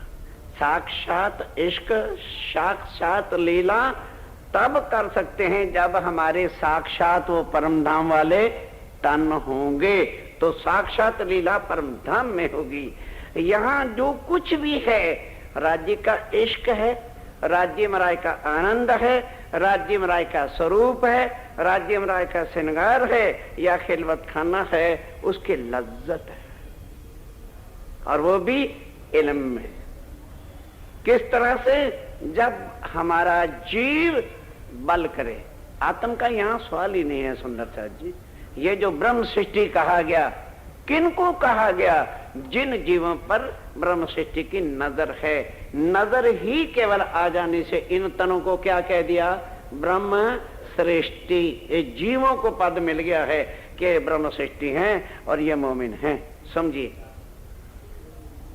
साक्षात इश्क, साक्षात लीला तब कर सकते हैं जब हमारे साक्षात वो परम धाम वाले तन होंगे, तो साक्षात लीला परम धाम में होगी। यहाँ जो कुछ भी है, राज्य का इश्क है, राज्य मराय का आनंद है, राज्य मराय का स्वरूप है, राज्य मराय का श्रृंगार है या खिलवत खाना है, उसकी लज्जत है, और वो भी इल्म में। किस तरह से? जब हमारा जीव बल करे। आत्म का यहाँ सवाल ही नहीं है सुंदर साहब जी। ये जो ब्रह्म सृष्टि कहा गया, किनको कहा गया? जिन जीवों पर ब्रह्म सृष्टि की नजर है। नजर ही केवल आ जाने से इन तनों को क्या कह दिया? ब्रह्म सृष्टि। ये जीवों को पद मिल गया है कि ब्रह्म सृष्टि है और ये मोमिन है। समझिए,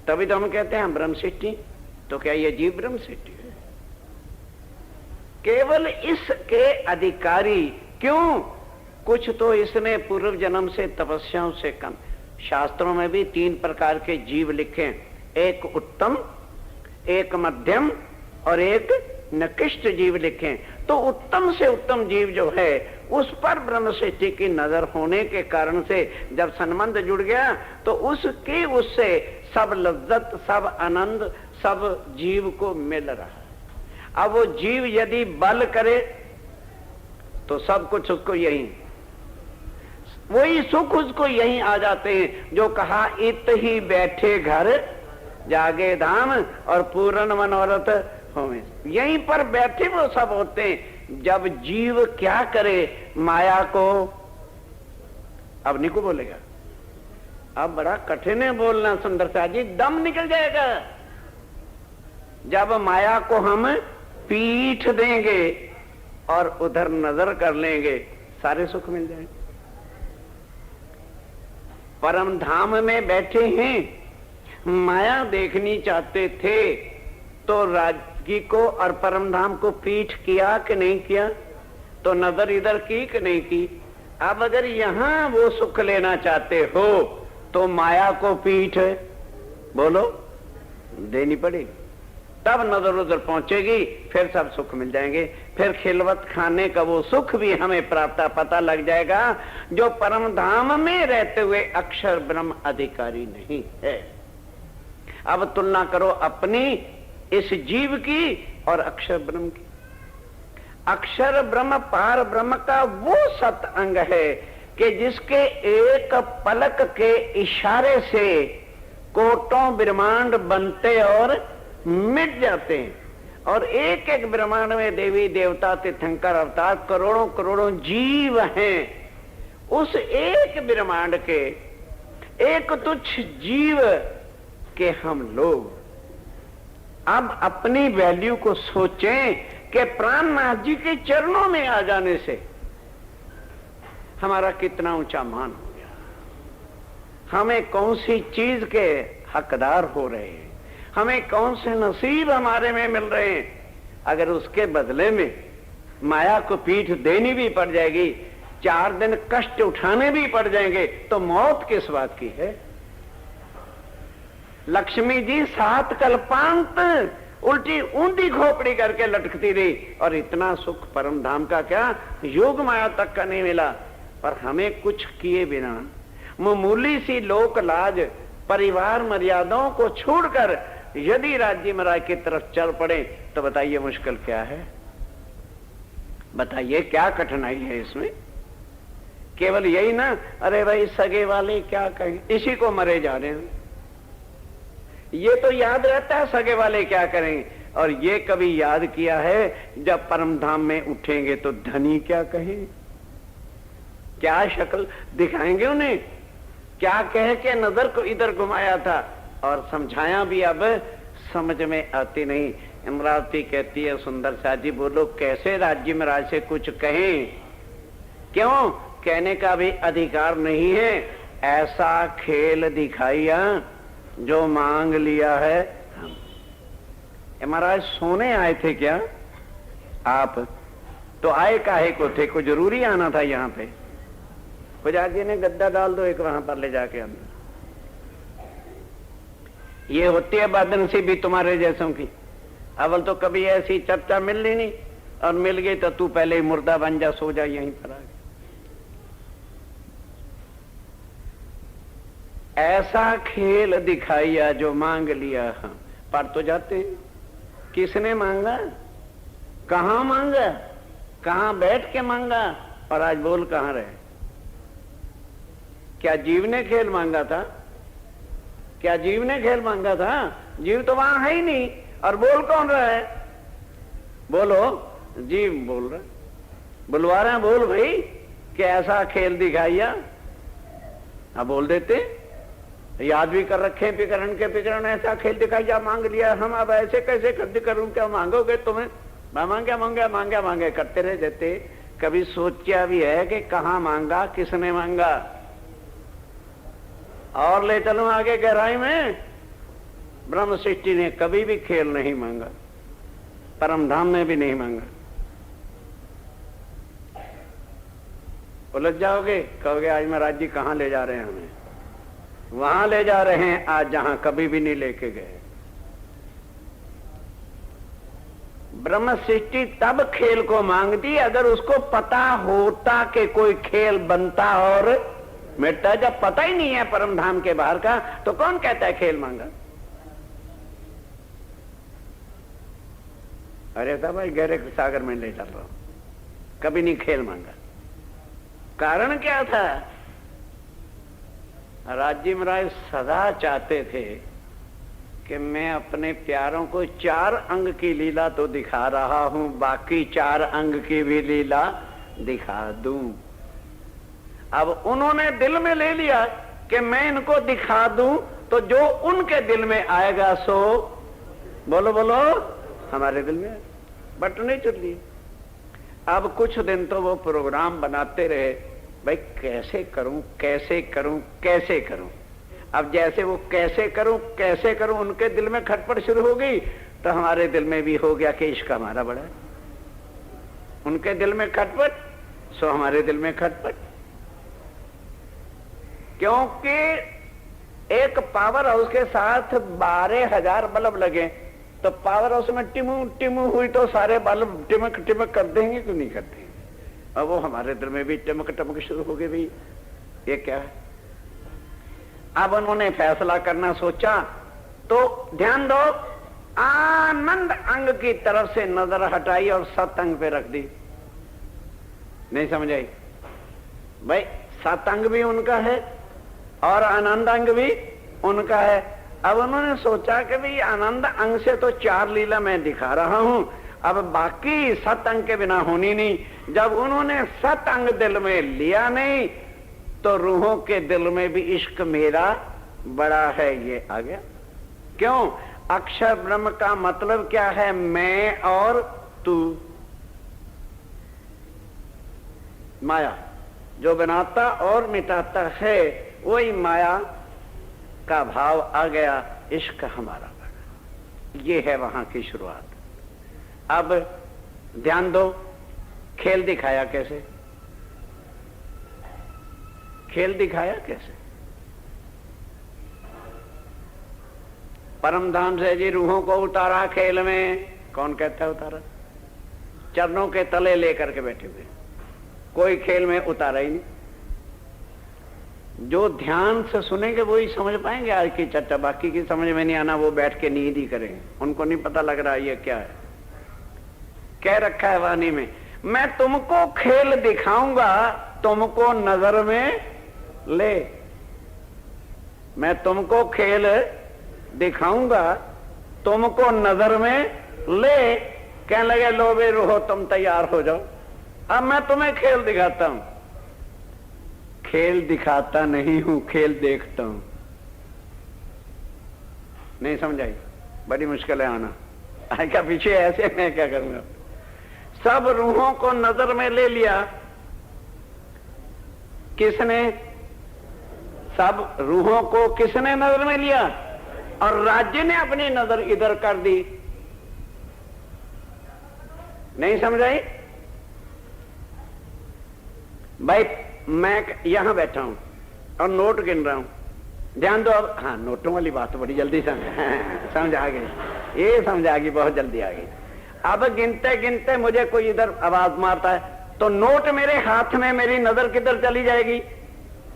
तभी तो हम कहते हैं ब्रह्म सृष्टि। तो क्या ये जीव ब्रह्म सृष्टि है? केवल इसके अधिकारी। क्यों? कुछ तो इसने पूर्व जन्म से तपस्याओं से कम। शास्त्रों में भी 3 प्रकार के जीव लिखे, एक उत्तम, एक मध्यम और एक निकृष्ट जीव लिखे। तो उत्तम से उत्तम जीव जो है, उस पर ब्रह्म सृष्टि की नजर होने के कारण से जब संबंध जुड़ गया, तो उससे सब लज्जत, सब आनंद, सब जीव को मिल रहा है। अब वो जीव यदि बल करे तो सब कुछ उसको यही, वही सुख उसको यही आ जाते हैं। जो कहा, इत ही बैठे घर जागे धाम और पूर्ण मनोरथ होवे। यहीं पर बैठे वो सब होते हैं। जब जीव क्या करे? माया को, अब निको बोलेगा, अब बड़ा कठिन है बोलना सुंदर सा जी, दम निकल जाएगा। जब माया को हम पीठ देंगे और उधर नजर कर लेंगे, सारे सुख मिल जाएंगे। परम धाम में बैठे हैं, माया देखनी चाहते थे, तो राजगी को और परम धाम को पीठ किया कि नहीं किया? तो नजर इधर की कि नहीं की? अब अगर यहां वो सुख लेना चाहते हो तो माया को पीठ बोलो देनी पड़ेगी, तब नजर उधर पहुंचेगी, फिर सब सुख मिल जाएंगे। फिर खिलवत खाने का वो सुख भी हमें प्राप्त पता लग जाएगा, जो परम धाम में रहते हुए अक्षर ब्रह्म अधिकारी नहीं है। अब तुलना करो अपनी इस जीव की और अक्षर ब्रह्म की। अक्षर ब्रह्म पार ब्रह्म का वो सत अंग है कि जिसके एक पलक के इशारे से कोटों ब्रह्मांड बनते और मिट जाते हैं, और एक एक ब्रह्मांड में देवी देवता तीर्थंकर अवतार करोड़ों करोड़ों जीव हैं। उस एक ब्रह्मांड के एक तुच्छ जीव के हम लोग अब अपनी वैल्यू को सोचें कि प्राणनाथ जी के चरणों में आ जाने से हमारा कितना ऊंचा मान हो गया। हमें कौन सी चीज के हकदार हो रहे हैं, हमें कौन से नसीब हमारे में मिल रहे हैं। अगर उसके बदले में माया को पीठ देनी भी पड़ जाएगी, 4 दिन कष्ट उठाने भी पड़ जाएंगे, तो मौत किस बात की है? लक्ष्मी जी 7 कल्पांत उल्टी ऊंधी खोपड़ी करके लटकती रही, और इतना सुख परम धाम का क्या योग माया तक का नहीं मिला। पर हमें कुछ किए बिना मामूली सी लोक लाज, परिवार मर्यादाओं को छोड़कर यदि राज्य महाराज की तरफ चल पड़े, तो बताइए मुश्किल क्या है? बताइए क्या कठिनाई है इसमें? केवल यही ना, अरे भाई सगे वाले क्या कहें, इसी को मरे जा रहे हैं। ये तो याद रहता है सगे वाले क्या करेंगे, और ये कभी याद किया है जब परम धाम में उठेंगे तो धनी क्या कहें, क्या शक्ल दिखाएंगे उन्हें, क्या कह के नजर को इधर घुमाया था और समझाया भी अब समझ में आती नहीं। इंद्रावती कहती है सुंदर सा जी बोलो कैसे राज्य में राज से कुछ कहें, क्यों कहने का भी अधिकार नहीं है। ऐसा खेल दिखाइया जो मांग लिया है हम। महाराज सोने आए थे क्या आप? तो आए काहे को थे? को जरूरी आना था यहाँ पे? खुदा जी ने गद्दा डाल दो एक वहां पर ले जाके अंदर। ये होती है बदनसीबी तुम्हारे जैसों की। अव्वल तो कभी ऐसी चर्चा मिल ही नहीं, और मिल गई तो तू पहले ही मुर्दा बन जा, सो जा यहीं पर आके। ऐसा खेल दिखाइया जो मांग लिया हम। पर तो जाते हैं, किसने मांगा, कहां मांगा, कहां बैठ के मांगा, और आज बोल कहां रहे? क्या जीव ने खेल मांगा था? क्या जीव ने खेल मांगा था? जीव तो वहां है ही नहीं, और बोल कौन रहा है? बोलो, जीव बोल रहा, बुलवा रहे हैं, बोल भाई कि ऐसा खेल दिखाइया। अब बोल देते, याद भी कर रखे पिकरण के पिकरण, ऐसा खेल दिखाइया मांग लिया हम, अब ऐसे कैसे खर्च करूं, क्या मांगोगे तुम्हें? मांगे मांगे मांगे मांगे करते रह जाते। कभी सोचा भी है कि कहां मांगा, किसने मांगा? और ले चलूं आगे गहराई में, ब्रह्म सृष्टि ने कभी भी खेल नहीं मांगा, परम धाम ने भी नहीं मांगा। उलझ जाओगे, कहोगे आज महाराज जी कहां ले जा रहे हैं हमें? वहां ले जा रहे हैं आज जहां कभी भी नहीं लेके गए। ब्रह्म सृष्टि तब खेल को मांगती अगर उसको पता होता कि कोई खेल बनता और मिटता। जब पता ही नहीं है परम धाम के बाहर का, तो कौन कहता है खेल मांगा? अरे था भाई गहरे सागर में ले चल रहा हूं, कभी नहीं खेल मांगा। कारण क्या था? राज्य महाराज सदा चाहते थे कि मैं अपने प्यारों को 4 अंग की लीला तो दिखा रहा हूं, बाकी 4 अंग की भी लीला दिखा दूं। अब उन्होंने दिल में ले लिया कि मैं इनको दिखा दूं, तो जो उनके दिल में आएगा सो बोलो बोलो हमारे दिल में बट नहीं चल रही। अब कुछ दिन तो वो प्रोग्राम बनाते रहे, भाई कैसे करूं कैसे करूं कैसे करूं। अब जैसे वो कैसे करूं उनके दिल में खटपट शुरू हो गई, तो हमारे दिल में भी हो गया कि इश्क हमारा बड़ा है। उनके दिल में खटपट, सो हमारे दिल में खटपट। क्योंकि एक पावर हाउस के साथ 12,000 बल्ब लगे, तो पावर हाउस में टिमू टिमू हुई तो सारे बल्ब टिमक टिमक कर देंगे क्यों नहीं करते? अब वो हमारे दिल में भी टिमक टमक शुरू हो गई, भाई ये क्या है? अब उन्होंने फैसला करना सोचा, तो ध्यान दो, आनंद अंग की तरफ से नजर हटाई और सत अंग पे रख दी। नहीं समझ आई? भाई सत अंग भी उनका है और आनंद अंग भी उनका है। अब उन्होंने सोचा कि भाई आनंद अंग से तो 4 लीला मैं दिखा रहा हूं, अब बाकी सत अंग के बिना होनी नहीं। जब उन्होंने सत अंग दिल में लिया नहीं, तो रूहों के दिल में भी इश्क मेरा बड़ा है ये आ गया। क्यों? अक्षर ब्रह्म का मतलब क्या है? मैं और तू। माया जो बनाता और मिटाता है, वही माया का भाव आ गया, इश्क हमारा बना। ये है वहां की शुरुआत। अब ध्यान दो, खेल दिखाया कैसे? खेल दिखाया कैसे? परम धाम से जी रूहों को उतारा खेल में। कौन कहता है उतारा? चरणों के तले लेकर के बैठे हुए, कोई खेल में उतारा ही नहीं। जो ध्यान से सुनेंगे वो ही समझ पाएंगे आज की चर्चा, बाकी की समझ में नहीं आना, वो बैठ के नींद ही करेंगे, उनको नहीं पता लग रहा ये क्या है। कह रखा है वाणी में, मैं तुमको खेल दिखाऊंगा, तुमको नजर में ले। मैं तुमको खेल दिखाऊंगा, तुमको नजर में ले। कहने लगे लो बे रूहो तुम तैयार हो जाओ, अब मैं तुम्हें खेल दिखाता हूं। खेल दिखाता नहीं हूं, खेल देखता हूं। नहीं समझ आई? बड़ी मुश्किल है आना। क्या पीछे ऐसे मैं क्या करूंगा? सब रूहों को नजर में ले लिया। किसने? सब रूहों को किसने नजर में लिया? और राज्य ने अपनी नजर इधर कर दी। नहीं समझाई भाई? मैं यहां बैठा हूं और नोट गिन रहा हूं, ध्यान दो अब। हाँ, नोटों वाली बात तो बड़ी जल्दी समझ आ गई, ये समझ आ गई, बहुत जल्दी आ गई। अब गिनते गिनते मुझे कोई इधर आवाज मारता है तो नोट मेरे हाथ में, मेरी नजर किधर चली जाएगी?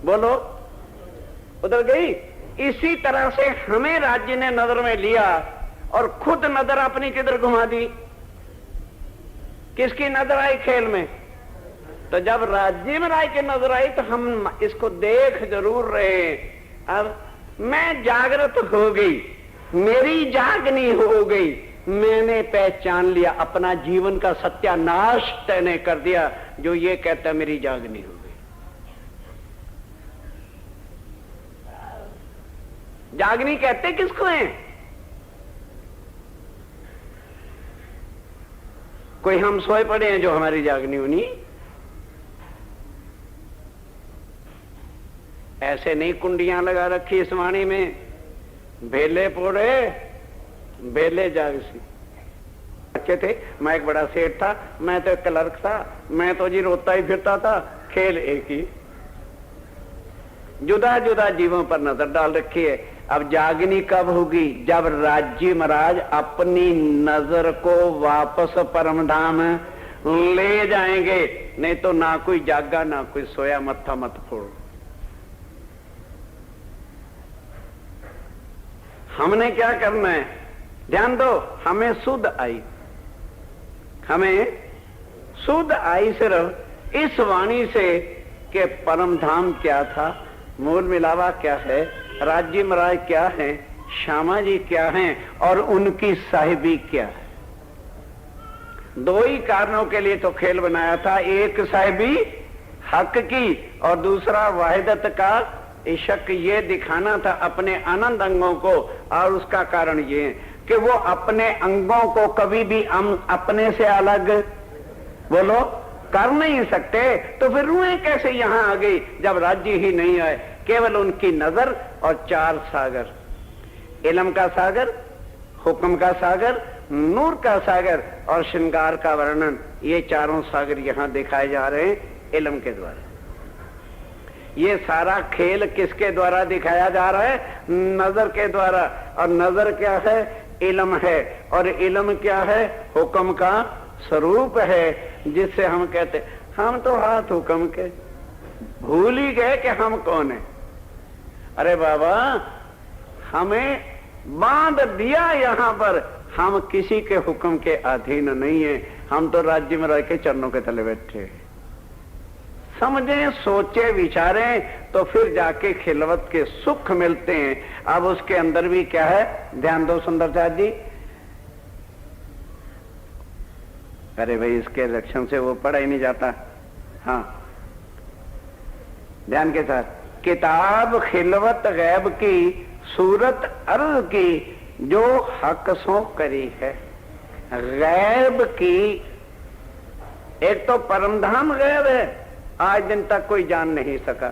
बोलो, उधर गई। इसी तरह से हमें राज्य ने नजर में लिया और खुद नजर अपनी किधर घुमा दी? किसकी नजर आई खेल में? तो जब राज्य में राय की नजर आई तो हम इसको देख जरूर रहे। अब मैं जागृत हो गई, मेरी जागनी हो गई, मैंने पहचान लिया, अपना जीवन का सत्यानाश तैने कर दिया। जो ये कहता मेरी जागनी हो गई। जागनी कहते किसको है? कोई हम सोए पड़े हैं जो हमारी जागनी होनी? ऐसे नहीं कुंडियां लगा रखी इस वाणी में, भेले पोड़े बेले जागसी। अच्छे थे, मैं एक बड़ा सेठ था, मैं तो क्लर्क था, मैं तो जी रोता ही फिरता था। खेल एक ही, जुदा जुदा जीवों पर नजर डाल रखी है। अब जागनी कब होगी? जब राज्य महाराज अपनी नजर को वापस परमधाम ले जाएंगे। नहीं तो ना कोई जागा ना कोई सोया, मत्था मत फोड़ो। हमने क्या करना है? ध्यान दो, हमें सुध आई, हमें सुध आई सिर्फ इस वाणी से कि परम धाम क्या था, मूल मिलावा क्या है, राज्य महाराज क्या है, श्यामा जी क्या हैं और उनकी साहिबी क्या है। दो ही कारणों के लिए तो खेल बनाया था, एक साहिबी हक की और दूसरा वाहिदत का इशक। ये दिखाना था अपने आनंद अंगों को। और उसका कारण ये है कि वो अपने अंगों को कभी भी अपने से अलग बोलो कर नहीं सकते। तो फिर रूहें कैसे यहां आ गई जब राज्य ही नहीं आए? केवल उनकी नजर और चार सागर, इल्म का सागर, हुक्म का सागर, नूर का सागर और श्रृंगार का वर्णन, ये चारों सागर यहां दिखाए जा रहे हैं इल्म के द्वारा। ये सारा खेल किसके द्वारा दिखाया जा रहा है? नजर के द्वारा। और नजर क्या है? इल्म है। और इल्म क्या है? हुक्म का स्वरूप है, जिससे हम कहते हम तो हाथ हुक्म के, भूल ही गए कि हम कौन है। अरे बाबा, हमें बांध दिया यहां पर, हम किसी के हुक्म के अधीन नहीं है। हम तो राज्य में रह के चरणों के तले बैठे। समझें, सोचे, विचारें तो फिर जाके खिलवत के सुख मिलते हैं। अब उसके अंदर भी क्या है? ध्यान दो सुंदरचाँद जी। अरे भाई, इसके लक्षण से वो पढ़ा ही नहीं जाता। हाँ, ध्यान के साथ। किताब खिलवत गैब की, सूरत अर्ज की, जो हक सो करी है। गैब की, एक तो परमधाम गैब है, आज दिन तक कोई जान नहीं सका।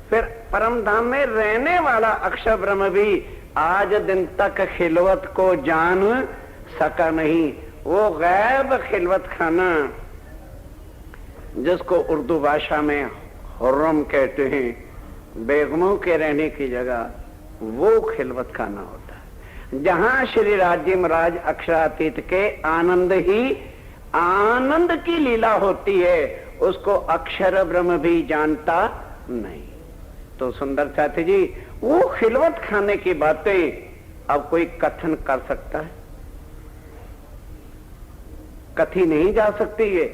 फिर परमधाम में रहने वाला अक्षर ब्रह्म भी आज दिन तक खिलवत को जान सका नहीं। वो गैब खिलवत खाना, जिसको उर्दू भाषा में हुर्रम कहते हैं, बेगमों के रहने की जगह, वो खिलवत खाना होता है। जहां श्री राज्य महाराज अक्षरातीत के आनंद ही आनंद की लीला होती है, उसको अक्षर ब्रह्म भी जानता नहीं। तो सुंदर साथी जी, वो खिलवत खाने की बातें अब कोई कथन कर सकता है? कथी नहीं जा सकती है।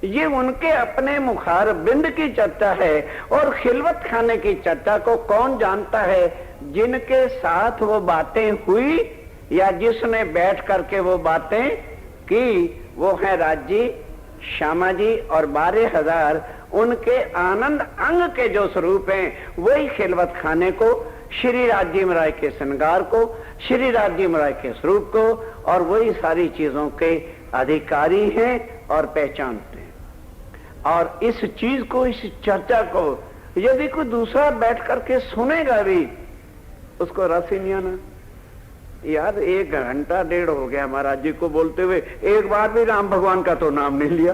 ये उनके अपने मुखार बिंद की चर्चा है। और खिलवत खाने की चर्चा को कौन जानता है? जिनके साथ वो बातें हुई या जिसने बैठ करके वो बातें की, वो है राज्य, श्यामा जी और 12,000 उनके आनंद अंग के जो स्वरूप हैं, वही खिलवत खाने को, श्री राज्य महाराज के श्रृंगार को, श्री राज्य महाराज के स्वरूप को और वही सारी चीजों के अधिकारी हैं और पहचानते हैं। और इस चीज को, इस चर्चा को यदि कोई दूसरा बैठ करके सुनेगा भी, उसको रस ही नहीं आना। यार 1 घंटा 1.5 हो गया महाराज जी को बोलते हुए, एक बार भी राम भगवान का तो नाम नहीं लिया,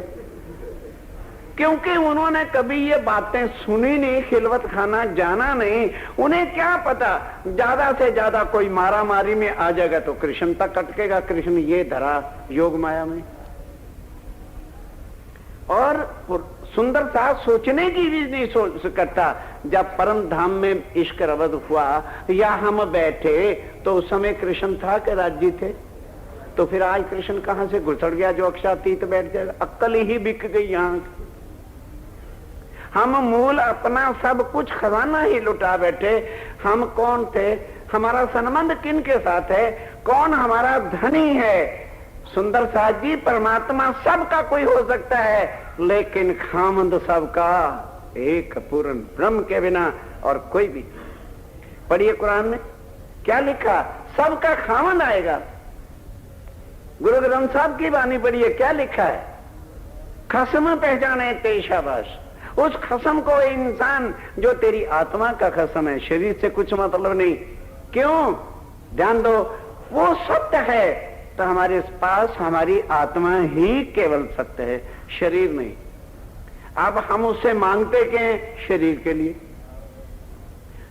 क्योंकि उन्होंने कभी ये बातें सुनी नहीं, खिलवत खाना जाना नहीं। उन्हें क्या पता, ज्यादा से ज्यादा कोई मारा मारी में आ जाएगा तो कृष्ण तक अटकेगा, कृष्ण ये धरा योग माया में। और सुंदर सा सोचने की भी नहीं सोच करता। जब परम धाम में इश्क रवद हुआ या हम बैठे तो उस समय कृष्ण था कि राज्य थे? तो फिर आज कृष्ण कहां से घुसड़ गया जो अक्षातीत बैठ जाएगा? अक्कल ही बिक गई यहां। हम मूल अपना सब कुछ खजाना ही लुटा बैठे। हम कौन थे, हमारा संबंध किन के साथ है, कौन हमारा धनी है? सुंदर साथ जी, परमात्मा सबका कोई हो सकता है, लेकिन खामंद सबका एक पूर्ण ब्रह्म के बिना और कोई भी। पढ़िए कुरान में क्या लिखा, सबका खामंद आएगा। गुरु ग्रंथ साहब की वाणी पढ़िए, क्या लिखा है, खसम पहचाने ते शाबाश। उस खसम को इंसान, जो तेरी आत्मा का खसम है, शरीर से कुछ मतलब नहीं। क्यों? ध्यान दो, वो सत्य है तो हमारे पास हमारी आत्मा ही केवल सत्य है, शरीर नहीं। अब हम उससे मांगते क्या हैं? शरीर के लिए।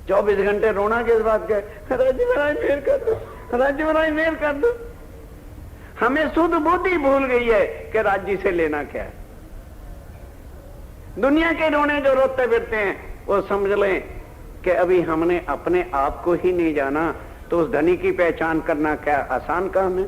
24 घंटे रोना किस बात का? राज्य महाराज मेहर कर दो, राज्य महाराज मेहर कर दो। हमें शुद्ध बुद्धि भूल गई है कि राज्य से लेना क्या है। दुनिया के रोने जो रोते फिरते हैं, वो समझ लें कि अभी हमने अपने आप को ही नहीं जाना, तो उस धनी की पहचान करना क्या आसान काम है?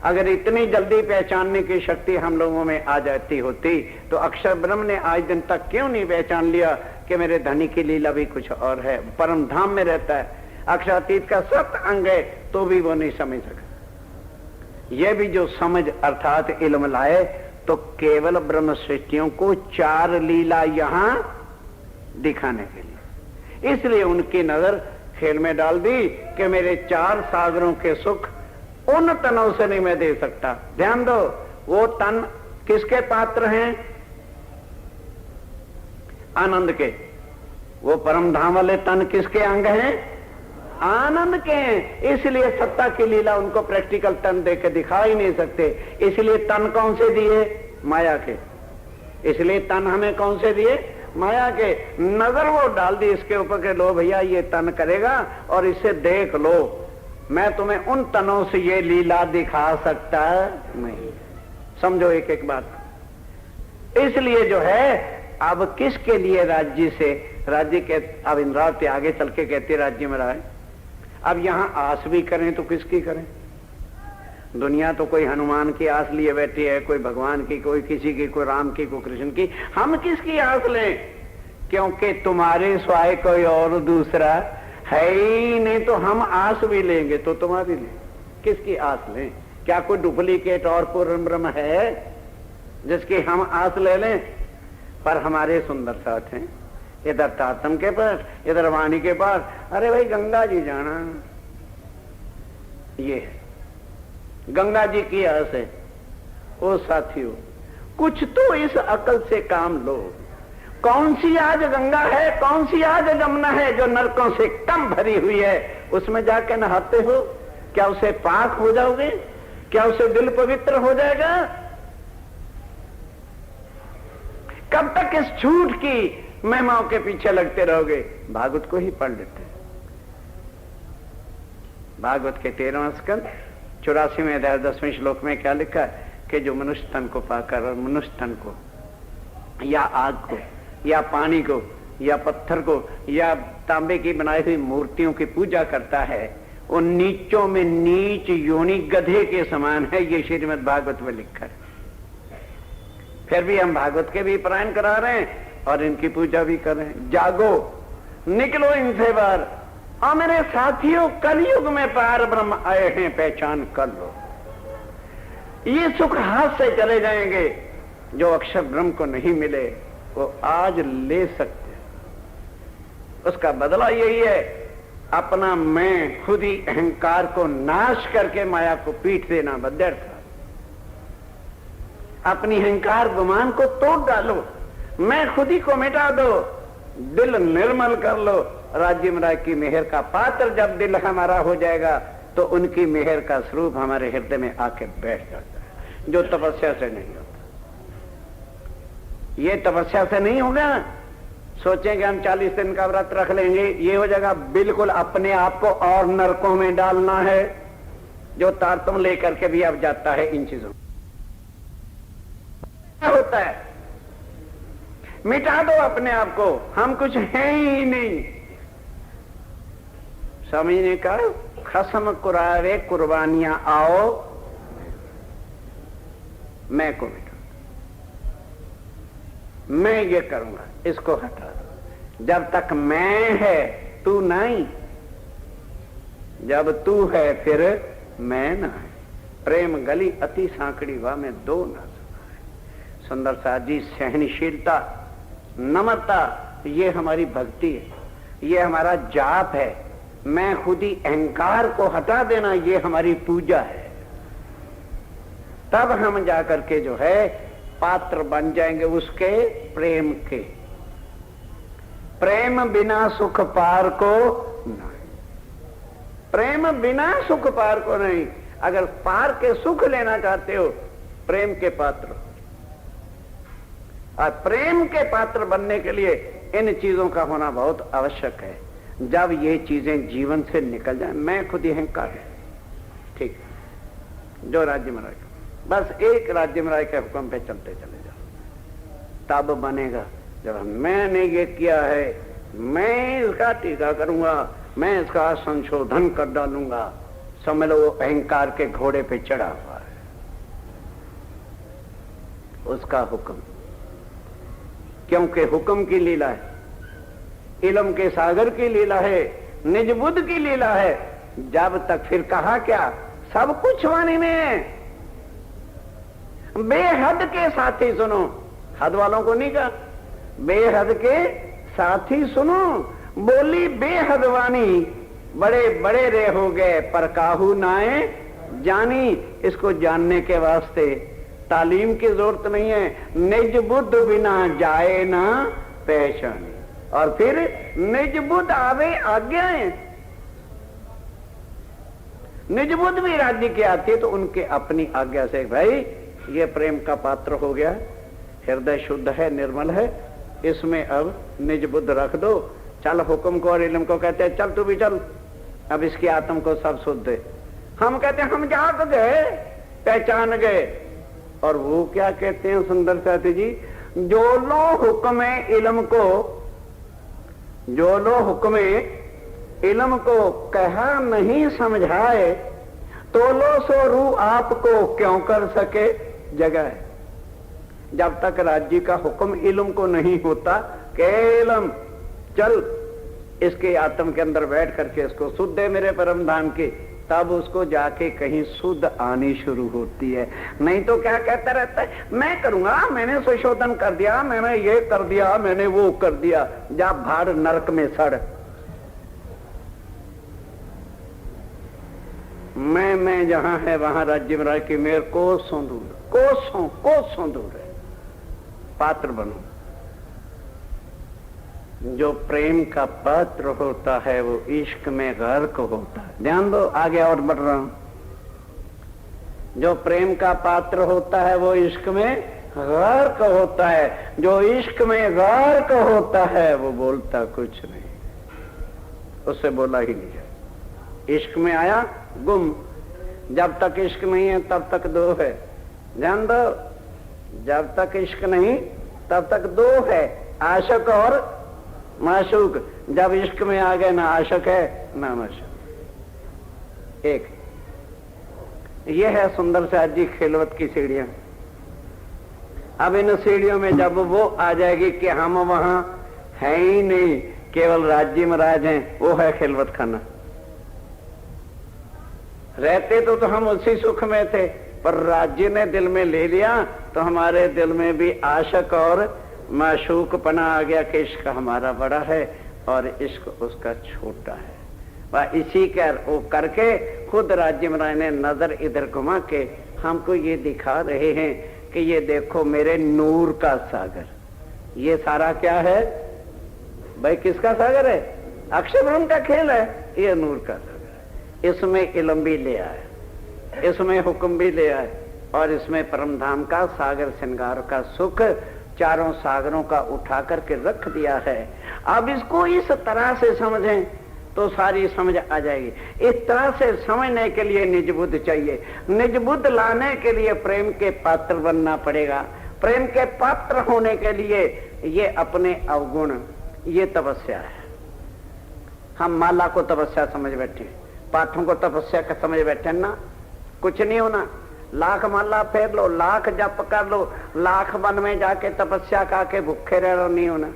अगर इतनी जल्दी पहचानने की शक्ति हम लोगों में आ जाती होती तो अक्षर ब्रह्म ने आज दिन तक क्यों नहीं पहचान लिया कि मेरे धनी की लीला भी कुछ और है, परम धाम में रहता है, अक्षरातीत का सत अंग है, तो भी वो नहीं समझ सका। यह भी जो समझ अर्थात इल्म लाए तो केवल ब्रह्म सृष्टियों को 4 लीला यहां दिखाने के लिए, इसलिए उनकी नजर खेल में डाल दी कि मेरे 4 सागरों के सुख उन तनों से नहीं मैं दे सकता। ध्यान दो, वो तन किसके पात्र हैं? आनंद के। वो परम धाम वाले तन किसके अंग हैं? आनंद के हैं। इसलिए सत्ता की लीला उनको प्रैक्टिकल तन देके दिखा ही नहीं सकते। इसलिए तन कौन से दिए? माया के। इसलिए तन हमें कौन से दिए? माया के। नजर वो डाल दी इसके ऊपर के लो भैया ये तन करेगा और इसे देख लो, मैं तुम्हें उन तनों से ये लीला दिखा सकता नहीं। समझो एक एक बात। इसलिए जो है अब किसके लिए राज्य से, राज्य के अब इंद्रावती आगे चल के कहते राज्य में रहा। अब यहां आस भी करें तो किसकी करें? दुनिया तो कोई हनुमान की आस लिए बैठी है, कोई भगवान की, कोई किसी की, कोई राम की, कोई कृष्ण की। हम किसकी आस लें? क्योंकि तुम्हारे स्वाय कोई और दूसरा है ही नहीं, तो हम आस भी लेंगे तो तुम्हारी लें। किसकी आस लें? क्या कोई डुप्लीकेट और पूर्ण ब्रह्म है जिसकी हम आस ले लें? पर हमारे सुंदर साथ हैं, इधर तातम के पास, इधर वाणी के पास। अरे भाई गंगा जी जाना, ये है गंगा जी की आस है। ओ साथियों, कुछ तो इस अकल से काम लो। कौन सी आज गंगा है, कौन सी आज जमुना है जो नरकों से कम भरी हुई है? उसमें जाके नहाते हो, क्या उसे पाक हो जाओगे? क्या उसे दिल पवित्र हो जाएगा? कब तक इस झूठ की महिमाओं के पीछे लगते रहोगे? भागवत को ही पढ़ लेते। भागवत के 13वां स्कंद 84वें अध्याय 10वें श्लोक में क्या लिखा है कि जो मनुष्य तन को पाकर और मनुष्य तन को या आग को या पानी को या पत्थर को या तांबे की बनाई हुई मूर्तियों की पूजा करता है, वो नीचों में नीच योनि गधे के समान है। ये श्रीमद् भागवत में लिखा है। फिर भी हम भागवत के भी पारायण करा रहे हैं और इनकी पूजा भी कर रहे हैं। जागो, निकलो इनसे बाहर। और मेरे साथियों, कलयुग में पार ब्रह्म आए हैं, पहचान कर लो। ये सुख हाथ से चले जाएंगे। जो अक्षर ब्रह्म को नहीं मिले वो आज ले सकते हैं। उसका बदला यही है अपना मैं खुद ही अहंकार को नाश करके माया को पीट देना व्यर्थ। अपनी अहंकार गुमान को तोड़ डालो, मैं खुद ही को मिटा दो, दिल निर्मल कर लो। राज्य महाराज की मेहर का पात्र जब दिल हमारा हो जाएगा तो उनकी मेहर का स्वरूप हमारे हृदय में आके बैठ जाता है, जो तपस्या से नहीं होता। ये तपस्या से नहीं होगा। सोचेंगे हम 40 दिन का व्रत रख लेंगे, ये हो जाएगा। बिल्कुल अपने आप को और नरकों में डालना है, जो तारतम लेकर के भी अब जाता है इन चीजों। क्या होता है? मिटा दो अपने आप को, हम कुछ हैं ही नहीं। समझने का खसम कुरारे कुर्बानियां आओ, मैं को मिटा, मैं ये करूंगा, इसको हटा दो। जब तक मैं है तू नहीं, जब तू है फिर मैं ना है। प्रेम गली अति सांकड़ी वा में दो ना सका। सुंदर साथ जी, सहनशीलता, नम्रता, ये हमारी भक्ति है, ये हमारा जाप है। मैं खुद ही अहंकार को हटा देना, ये हमारी पूजा है। तब हम जाकर के जो है पात्र बन जाएंगे उसके प्रेम के। प्रेम बिना सुख पार को नहीं, प्रेम बिना सुख पार को नहीं। अगर पार के सुख लेना चाहते हो, प्रेम के पात्र। और प्रेम के पात्र बनने के लिए इन चीजों का होना बहुत आवश्यक है। जब ये चीजें जीवन से निकल जाए, मैं खुद ही अहंकार है, ठीक, जो राज्य महाराज, बस एक राज्य महाराज के हुक्म पे चलते चले जाओ, तब बनेगा। जब मैंने ये किया है, मैं इसका टीका करूंगा, मैं इसका संशोधन कर डालूंगा, समझ लो वो अहंकार के घोड़े पे चढ़ा हुआ है। उसका हुक्म, क्योंकि हुक्म की लीला है, इल्म के सागर की लीला है, निज बुद्ध की लीला है। जब तक फिर कहा क्या, सब कुछ वाणी में है। बेहद के साथी सुनो, हद वालों को नहीं कहा, बेहद के साथी सुनो। बोली बेहद वाणी, बड़े बड़े रे हो गए, पर काहू नाए जानी। इसको जानने के वास्ते तालीम की जरूरत नहीं है। निज बुद्ध बिना जाए ना पहचानी। और फिर निज बुद्ध आवे आज्ञाएं। निज बुद्ध भी राज्य की आती है तो उनके अपनी आज्ञा से, भाई ये प्रेम का पात्र हो गया, हृदय शुद्ध है, निर्मल है, इसमें अब निज बुद्ध रख दो। चल, हुक्म को और इल्म को कहते हैं चल तू भी चल, अब इसकी आत्म को सब शुद्ध है। हम कहते हैं हम जाग गए, पहचान गए। और वो क्या कहते हैं सुंदर साथी जी, जो लो हुक्म इल्म को, जो लो हुक्म इल्म को कहा नहीं समझाए, तो लो सो रू आपको क्यों कर सके जगह। जब तक राज्य का हुक्म इल्म को नहीं होता कि इल्म चल इसके आत्म के अंदर बैठ करके इसको शुद्ध है मेरे परम धाम की, तब उसको जाके कहीं शुद्ध आनी शुरू होती है। नहीं तो क्या कहता रहता है, मैं करूंगा, मैंने संशोधन कर दिया, मैंने ये कर दिया, मैंने वो कर दिया। जा भाड़ नरक में सड़। मैं जहां है वहां राज्य महाराज की मेहर कोसों दूर, कोसों दूर है। पात्र बनो। जो प्रेम का पात्र होता है वो इश्क में गर्क होता है। ध्यान दो, आगे और बढ़ रहा हूं। जो प्रेम का पात्र होता है वो इश्क में गर्क होता है। जो इश्क में गर्क होता है वो बोलता कुछ नहीं, उससे बोला ही नहीं जाए। इश्क में आया गुम, जब तक इश्क नहीं है तब तक दो है। ध्यान दो, जब तक इश्क नहीं तब तक दो है, आशिक और माशूक। जब इश्क में आ गए ना आशिक है ना माशूक। एक ये है सुंदर साथ जी खिलवत की सीढ़ियां। अब इन सीढ़ियों में जब वो आ जाएगी कि हम वहां है ही नहीं, केवल राज्य महाराज हैं, वो है खिलवत खाना। रहते तो हम उसी सुख में थे, पर राज्य ने दिल में ले लिया तो हमारे दिल में भी आशिक और माशूक पना आ गया कि इश्क हमारा बड़ा है और इश्क उसका छोटा है। वह इसी कर वो करके खुद राज्य महाराज ने नजर इधर घुमा के हमको ये दिखा रहे हैं कि ये देखो मेरे नूर का सागर। ये सारा क्या है भाई, किसका सागर है? अक्षय ब्रह्म का खेल है, ये नूर का सागर है। इसमें इल्म भी ले आए, इसमें हुक्म भी ले आए, और इसमें परम धाम का सागर श्रृंगार का सुख चारों सागरों का उठा करके रख दिया है। अब इसको इस तरह से समझें तो सारी समझ आ जाएगी। इस तरह से समझने के लिए निज बुद्ध चाहिए। निज बुद्ध लाने के लिए प्रेम के पात्र बनना पड़ेगा। प्रेम के पात्र होने के लिए ये अपने अवगुण, ये तपस्या है। हम माला को तपस्या समझ बैठे, पाठों को तपस्या का समझ बैठे ना, कुछ नहीं होना। लाख माला फेर लो, लाख जप कर लो, लाख वन में जाके तपस्या करके भूखे रह लो, नहीं होना।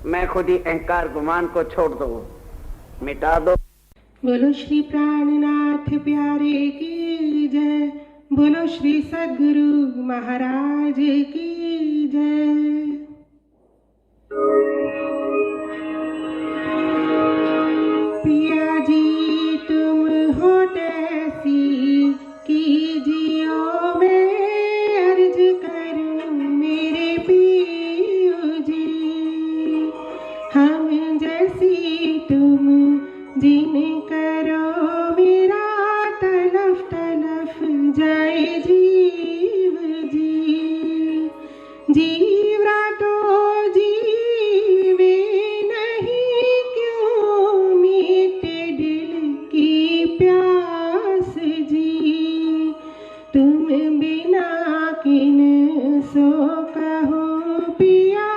मैं खुद ही अहंकार गुमान को छोड़ दो, मिटा दो। बोलो श्री प्राणनाथ प्यारे की जय, बोलो श्री सद्गुरु महाराज की जय। पिया जी तुम हो तैसी कीजियो, मैं अर्ज करूं मेरे पियो जी। हम जैसी तुम जिन करो, मेरा तलफ तलफ जाए जीव जी। जीवरा तो जीवे नहीं, क्यों मीटे दिल की प्यास जी। तुम बिना किन सो कहो पिया,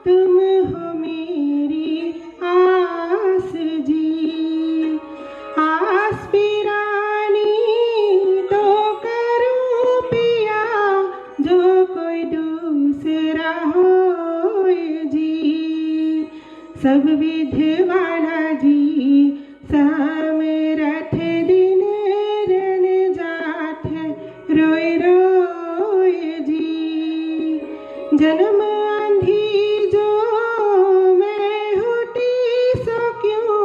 तुम हो मेरी आस जी। आस पिरानी तो करूं पिया, जो कोई दूसरा हो जी। सब विधवाना जी समरथ, दिन रन जात रोय रोय जी। जन्म आंधी जो मैं होती, सो क्यों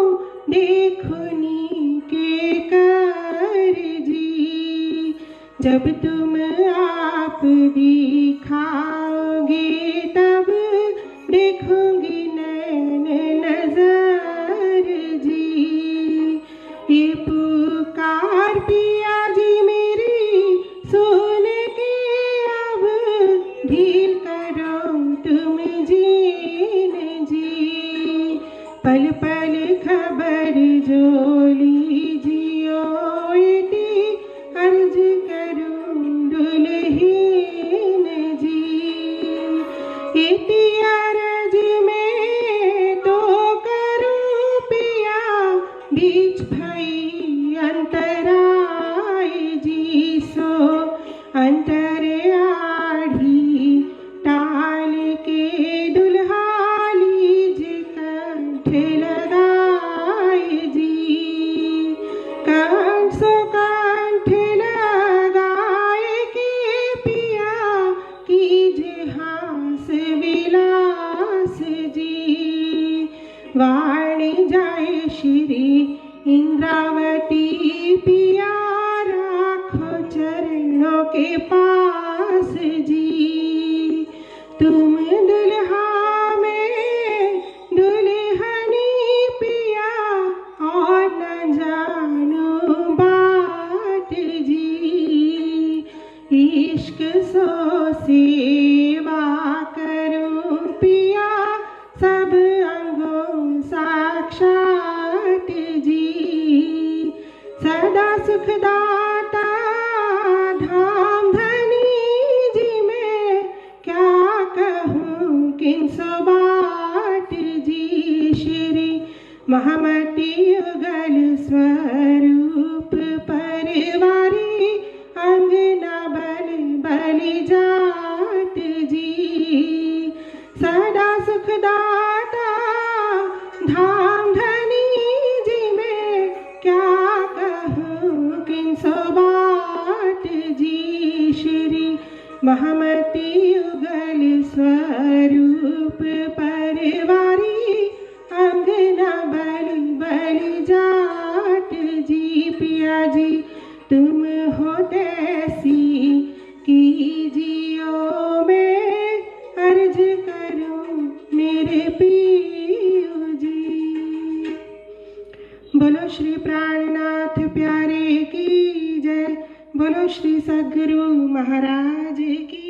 देखुनी के कर जी। जब तुम आप दिखाओगे, तब देखूंगी नैन नजर जी। ये पुकार पिया जी मेरी सुन के, अब ढील करो तुम जीन जी। पल पल खबर जो लीजियो, इति अर्ज करूं दुल्हीन जी। इति अर्ज में तो करूं पिया, बीच भई अंतराय जी। सो अंतर आढ़ी टाल के, दुल्हा लीज कंठ लगाए जी। कंठ सो कंठ लगाए के पिया, कीजे हास विलास जी। वाणी जाए श्री इंद्रावती पिया, राखो चरणों के पास जी। तुम दुल्हा में दुल्हनी पिया, और न जानो बात जी। इश्क सो सेवा करूं पिया, सब अंगों साक्षात जी। सदा सुखदाता धाम धनी जी, मैं क्या कहूँ किन सो बात जी। श्री महामती युगल स्वरूप परवारी, अंगना बल बलि जात जी। सदा सुखदाता धाम धनी जी, मैं क्या कहूँ किन सो बात जी। श्री महामती युगल स्वरूप परवारी, अंगना बल श्री प्राणनाथ प्यारे की जय, बोलो श्री सद्गुरु महाराज की